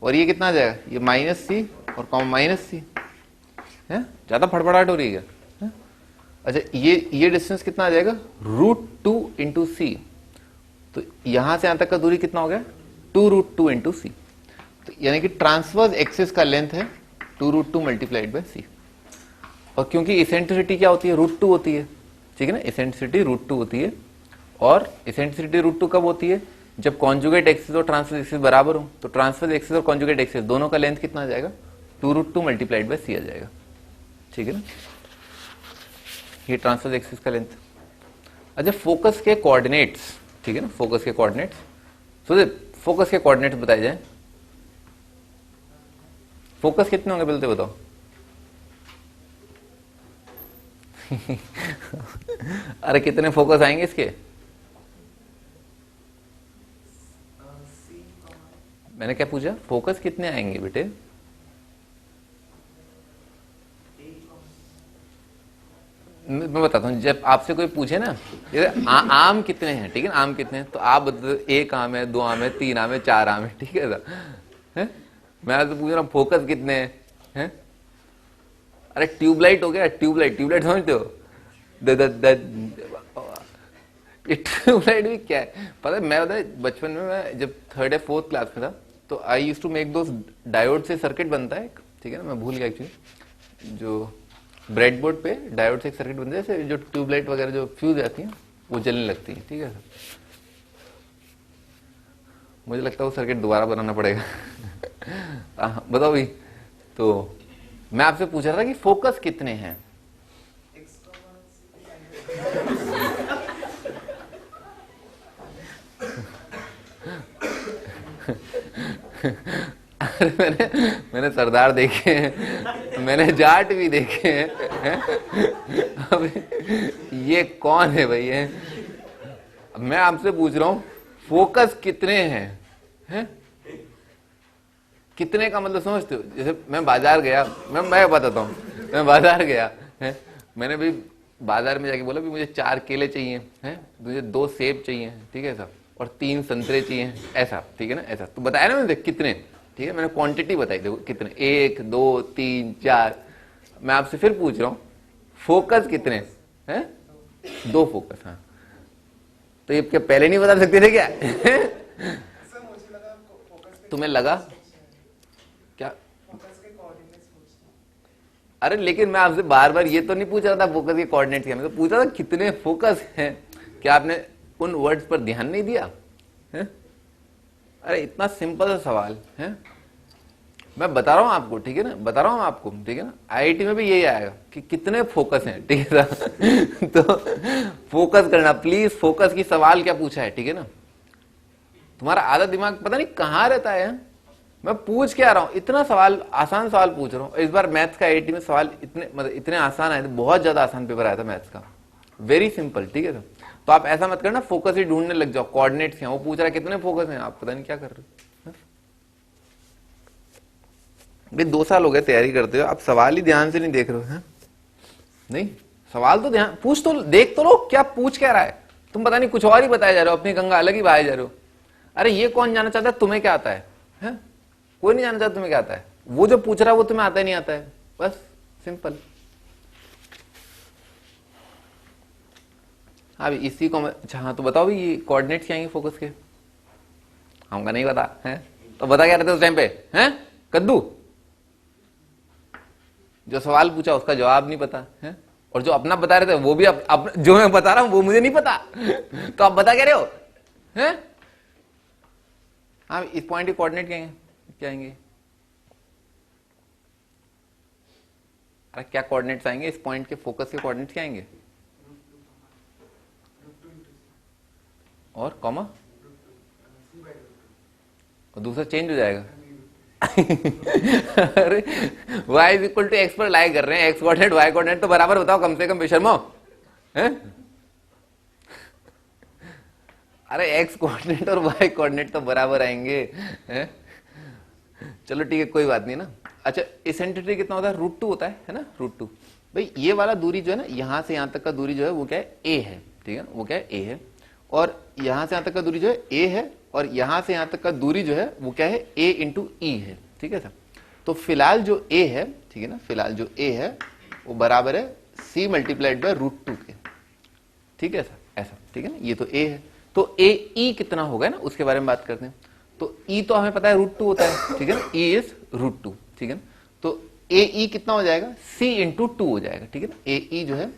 और ये कितना आ जाएगा? ये माइनस सी और कॉमा माइनस सी है। ज्यादा फड़फड़ाहट हो रही है? अच्छा ये डिस्टेंस कितना आ जाएगा? √2 इंटू सी, तो यहां से यहां तक का दूरी कितना हो गया? 2√2 इंटू सी, तो यानी कि ट्रांसवर्स एक्सिस का लेंथ है 2√2 मल्टीप्लाइड बाय सी। और क्योंकि इसेंट्रिसिटी क्या होती है? √2 होती है, ठीक है ना? इसेंट्रिसिटी √2 होती है, और इसेंट्रिसिटी √2 कब होती है? जब कॉन्जुगेट एक्सिस और ट्रांसवर्स एक्सिस बराबर हो। तो ट्रांसवर्स एक्सिस और कॉन्जुगेट एक्सिस दोनों का लेंथ कितना आ जाएगा? 2√2 मल्टीप्लाइड बाय सी आ जाएगा, ठीक है ना? ये ट्रांसवर्स एक्सिस का लेंथ। अच्छा फोकस के कोऑर्डिनेट्स, ठीक है ना? फोकस के कोऑर्डिनेट्स, तो फोकस के कोऑर्डिनेट्स बताए जाए। फोकस कितने होंगे बोलते बताओ? अरे कितने फोकस आएंगे इसके? मैंने क्या पूछा? फोकस कितने आएंगे बेटे? मैं बताता हूँ, जब आपसे कोई पूछे ना आम कितने हैं, ठीक है ना? आम कितने हैं, तो आप बता, 1 आम है, 2 आम है, 3 आम है, 4 आम है, ठीक है ना? मैं आपसे पूछ रहा हूँ फोकस कितने हैं? अरे ट्यूबलाइट हो गया, ट्यूबलाइट समझते हो? ये ट्यूबलाइट भी क्या है पता है? मैं बचपन में, मैं जब 3rd या 4th क्लास में था, तो I use to make those diode से सर्किट बनता है, ठीक है ना? मैं भूल गया एक्चुअली, जो ब्रेडबोर्ड पे डायोड से एक सर्किट बनता है, जैसे जो ट्यूबलाइट वगैरह जो फ्यूज आती हैं वो जलने लगती है, ठीक है? मुझे लगता है वो सर्किट दोबारा बनाना पड़ेगा। बताओ भाई, तो मैं आपसे पूछ रहा था कि फोकस कितने हैं? अरे मैंने सरदार देखे हैं, मैंने जाट भी देखे हैं। अब ये कौन है भाई? है मैं आपसे पूछ रहा हूं फोकस कितने हैं? कितने का मतलब समझते हो? जैसे मैं बाजार गया, मैं बताता हूँ, मैं बाजार गया है, मैंने भी बाजार में जाके बोला भी मुझे 4 केले चाहिए हैं, मुझे 2 सेब चाहिए, ठीक है साहब, और 3 संतरे चाहिए, ऐसा, ठीक है ना? ऐसा तो बताया ना मैंने कितने, ठीक है? मैंने क्वांटिटी बताई, देखो कितने, 1 2 3 4। मैं आपसे फिर पूछ रहा हूँ फोकस कितने हैं? 2 फोकस। हाँ तो ये क्या पहले नहीं बता सकते थे क्या? तुम्हें लगा क्या? अरे लेकिन मैं आपसे बार बार ये तो नहीं पूछ रहा था फोकस के कोऑर्डिनेट्स क्या, मैं तो पूछ रहा था कितने फोकस हैं। क्या आपने उन वर्ड्स पर ध्यान नहीं दिया है? अरे इतना सिंपल सा सवाल है, मैं बता रहा हूं आपको, ठीक है ना? बता रहा हूं आपको, ठीक है ना? आईआईटी में भी यही आएगा कि कितने फोकस हैं, ठीक है? तो फोकस करना प्लीज, फोकस की सवाल क्या पूछा है, ठीक है ना? तुम्हारा आधा दिमाग पता नहीं कहाँ रहता है। मैं पूछ क्या रहा हूँ, इतना सवाल, आसान सवाल पूछ रहा हूँ। इस बार मैथ्स का आईआईटी में सवाल इतने मतलब इतने आसान आए थे, बहुत ज्यादा आसान पेपर आया था मैथ्स का, वेरी सिंपल, ठीक है सर। तो आप ऐसा मत करना फोकस ही ढूंढने लग जाओ, कोऑर्डिनेट्स हैं, वो पूछ रहा है कितने फोकस हैं, आप पता नहीं क्या कर रहे हो। भाई 2 साल हो गए तैयारी करते हो, आप सवाल ही ध्यान से नहीं देख रहे हो हैं? नहीं, सवाल तो ध्यान पूछ तो देख तो लो क्या पूछ क्या रहा है। तुम पता नहीं कुछ और ही बताए जा रहे हो, अपनी गंगा अलग ही बहाए जा रहे हो। अरे ये कौन जानना चाहता है तुम्हें क्या आता है? कोई नहीं जानना चाहता तुम्हें क्या आता है, वो जो पूछ रहा है वो तुम्हें आता ही नहीं आता है, बस सिंपल। हाँ इसी को अच्छा, हाँ तो बताओ भी ये कोऑर्डिनेट्स क्या आएंगे फोकस के? हमका नहीं पता है, तो बता क्या रहते उस टाइम पे हैं? कद्दू। जो सवाल पूछा उसका जवाब नहीं पता है, और जो अपना बता रहे थे वो भी जो मैं बता रहा हूं वो मुझे नहीं पता तो आप बता क्या रहे हो हैं? हाँ इस पॉइंट के कोऑर्डिनेट क्या आएंगे? अरे क्या कोऑर्डिनेट्स आएंगे इस पॉइंट के फोकस के कोऑर्डिनेट्स क्या आएंगे? और कॉमा और दूसरा चेंज हो जाएगा अरे y is equal to x पर लाई कर रहे हैं, एक्स कोऑर्डिनेट y कोऑर्डिनेट तो बराबर बताओ कम से कम बेशर्मो हैं? अरे x कोऑर्डिनेट और y कोऑर्डिनेट तो बराबर आएंगे हैं? चलो ठीक है कोई बात नहीं ना। अच्छा इसेंट्रिसिटी कितना होता है? √2 होता है ना, √2। भाई ये वाला दूरी जो है ना, यहां से यहां तक का दूरी जो है वो क्या है? a है, ठीक है, वो क्या है? a है। और यहां से यहां तक का दूरी जो है a है, और यहां से यहां तक का दूरी जो है वो क्या है? a इंटू e है, ठीक है सर। तो फिलहाल जो a है, ठीक है ना, फिलहाल जो a है वो बराबर है c मल्टीप्लाइड बाय √2 के, ठीक है सर, ऐसा, ठीक है ना। ये तो a है, तो a e कितना होगा ना, उसके बारे में बात करते हैं। तो e तो हमें पता है √2 होता है, ठीक है ना, e इज √2, ठीक है ना। तो a e कितना हो जाएगा? c इंटू 2 हो जाएगा, ठीक है ना। a e जो है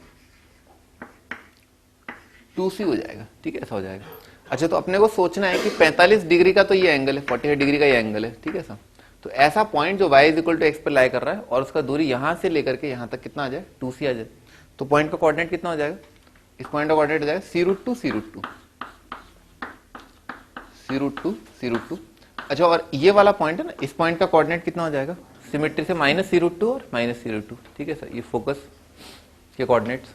2c हो जाएगा, ठीक है, ऐसा हो जाएगा। अच्छा तो अपने को सोचना है कि 45 डिग्री का तो ये एंगल है, 48 डिग्री का ये एंगल है, ठीक है सर। तो ऐसा पॉइंट जो y is equal to x पर लाई कर रहा है और उसका दूरी यहां से लेकर के यहां तक कितना आ जाए? 2c आ जाए। तो पॉइंट का कोऑर्डिनेट कितना हो जाएगा? इस पॉइंट का कोऑर्डिनेट हो जाएगा c√2 c√2 c√2 c√2। अच्छा और ये वाला पॉइंट है ना, इस पॉइंट का कोऑर्डिनेट कितना हो जाएगा? सिमेट्री से -c√2 और -c√2, ठीक है सर। ये फोकस के कोऑर्डिनेट्स।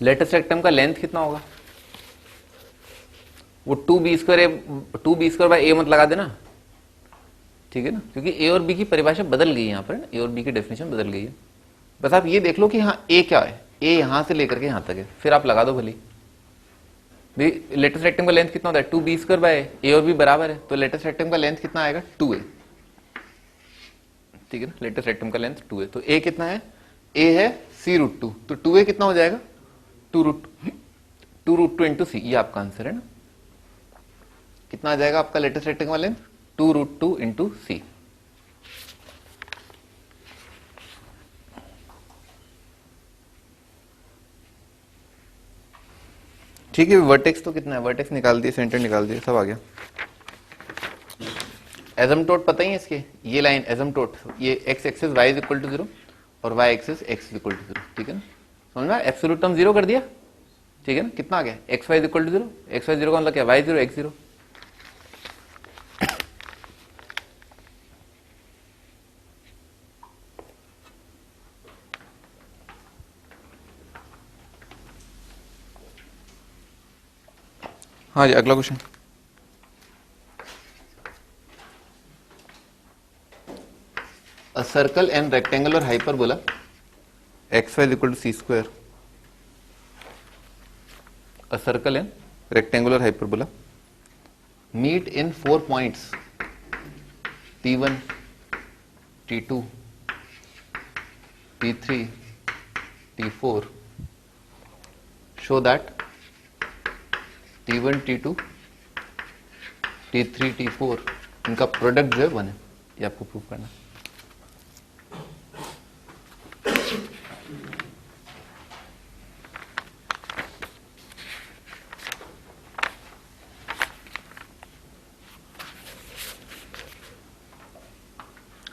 लेटेस्ट रेक्टम का लेंथ कितना होगा? वो 2b² बाय a मत लगा देना, ठीक है ना, क्योंकि a और b की परिभाषा बदल गई है यहाँ पर ना, a और b की डेफिनेशन बदल गई है। बस आप ये देख लो कि हाँ a क्या है, a यहां से लेकर के यहां तक है, फिर आप लगा दो भली। लेटेस्ट रेक्टम का लेंथ कितना होता है? 2b² बाय a और b बराबर है, तो लेटेस्ट रेक्टम का लेंथ कितना आएगा? 2a, ठीक है ना। लेटेस्ट रेक्टम का लेंथ 2a, तो a कितना है? a है c√2, तो 2a कितना हो जाएगा? 2√2 इंटू सी, ये आपका आंसर है ना। कितना आ जाएगा आपका लेटेस्ट रेक्टेंगल का लेंथ? 2√2 इंटू सी। ठीक है, वर्टेक्स तो कितना है? वर्टेक्स निकाल दिए, सेंटर निकाल दिए, सब आ गया। एजम्पटोट पता ही है इसके, ये लाइन एजम्पटोट, ये x axis y is equal to 0 और y axis x is equal to 0, ठीक है ना। समझ में? एब्सोल्यूट टर्म 0 कर दिया, ठीक है ना। कितना आ गया? X y is equal to 0, x y 0 का मतलब क्या? y 0 x 0। हाँ जी, अगला question. A circle and rectangular hyperbola x y is equal to c²। A circle and rectangular hyperbola meet in 4 points T1, T2, T3, T4. Show that T1, T2, T3, T4 इनका product जो है 1 है, ये आपको prove करना है।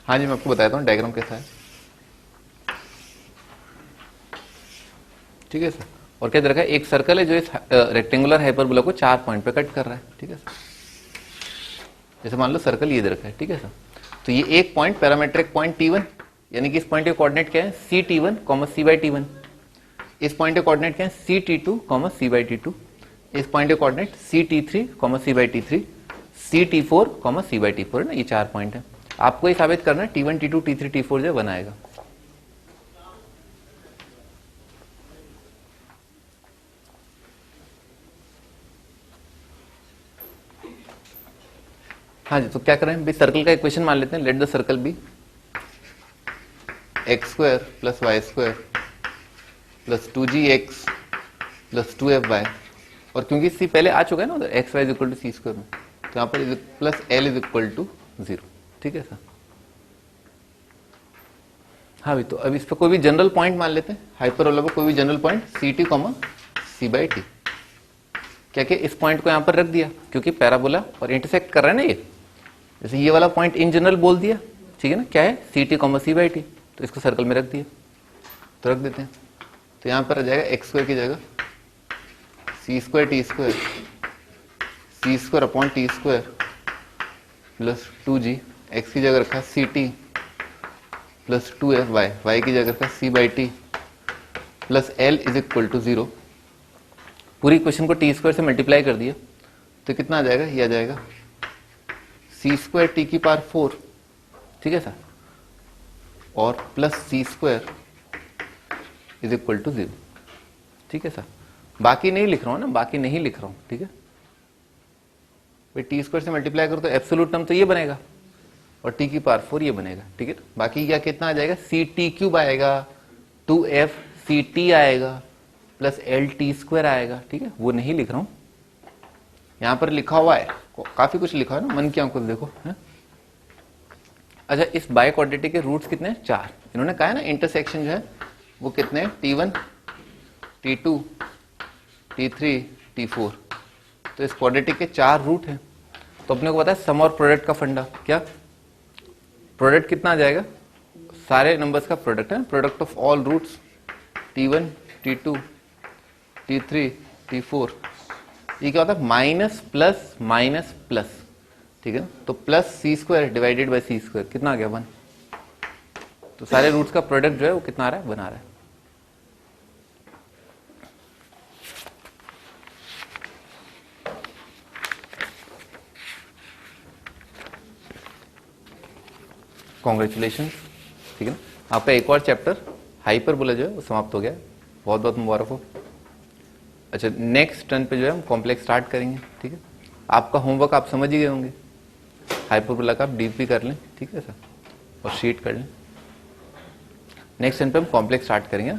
हाँ जी, मैं आपको बताता हूँ डायग्राम कैसा है। ठीक है सर। और क्या दे रखा है, एक सर्कल है जो इस रेक्टेंगुलर हाइपरबोला को 4 पॉइंट पे कट कर रहा है। ठीक है सर, जैसे मान लो सर्कल ये दे रखा है। ठीक है सर, तो ये एक पॉइंट पैरामेट्रिक पॉइंट T1, यानी कि इस पॉइंट के कोऑर्डिनेट क्या है, CT1, C/T1। इस पॉइंट के कोऑर्डिनेट क्या है, CT2, C/T2। इस पॉइंट के coordinate CT3, C/T3, CT4, C/T4 है ना, ये 4 पॉइंट है। आपको ये साबित करना है T1, T2, T3, T4 जो बनाएगा। हाँ जी, तो क्या करें भाई, सर्कल का इक्वेशन मान लेते हैं। Let the circle be x² + y² + 2gx + 2fy। और क्योंकि सी पहले आ चुका है ना उधर xy = c² में, तो यहाँ पर प्लस l = 0। ठीक है सर। हाँ भाई, तो अब इस पर कोई भी जनरल पॉइंट मान लेते हैं, हाइपरबोला पर कोई भी जनरल पॉइंट CT, C/T। क्या क्या इस पॉइंट को यहाँ पर रख दिया, क्योंकि पैराबोला और इंटरसेक्ट कर रहा है ना ये, जैसे ये वाला पॉइंट इन जनरल बोल दिया। ठीक है ना, क्या है, CT, C/T, तो इसको सर्कल में रख दिया। तो रख देते हैं, तो यहाँ पर आ जाएगा x² की जगह C² T² C²/T² plus 2g, x की जगह रखा CT प्लस 2fy, y की जगह रखा C/T प्लस l = 0। पूरी क्वेश्चन को T² से मल्टीप्लाई कर दिया, तो कितना आ जाएगा, ये आ जाएगा C² T⁴। ठीक है सर, और प्लस C² = 0। ठीक है सर, बाकी नहीं लिख रहा हूं ना, बाकी नहीं लिख रहा हूं। ठीक है भाई, T² से मल्टीप्लाई करो तो एब्सोल्यूट टर्म तो ये बनेगा और T⁴ ये बनेगा। ठीक है, बाकी क्या कितना आ जाएगा, CT³ आएगा, 2f CT आएगा, प्लस LT² आएगा। ठीक है, वो नहीं लिख रहा हूं, यहां पर लिखा हुआ है, काफी कुछ लिखा है ना, मन की आंखों से देखो है? अच्छा, इस बाय क्वाड्रेटिक के रूट्स कितने हैं, 4। इन्होंने कहा है ना इंटरसेक्शन जो है वो कितने हैं, T1, T2, T3, T4। तो इस क्वाड्रेटिक के 4 रूट हैं। तो अपने को पता है सम और प्रोडक्ट का फंडा, क्या प्रोडक्ट कितना आ जाएगा, सारे नंबर्स का प्रोडक्ट है, product of all roots T1, T2, T3, T4। ये क्या होता है, माइनस प्लस माइनस प्लस। ठीक है, तो plus C² divided by C² कितना आ गया, 1। तो सारे रूट्स का प्रोडक्ट जो है वो कितना आ रहा है, बना रहा है। कॉन्ग्रेचुलेशन। ठीक है ना, आपका एक और चैप्टर हाइपरबोला जो है वो समाप्त हो गया। बहुत बहुत मुबारक हो। अच्छा, नेक्स्ट टर्न पे जो है हम कॉम्प्लेक्स स्टार्ट करेंगे। ठीक है, आपका होमवर्क आप समझ ही गए होंगे, हाइपरबोला का आप डीप भी कर लें। ठीक है सर, और शीट कर लें। नेक्स्ट टर्न पे हम कॉम्प्लेक्स स्टार्ट करेंगे।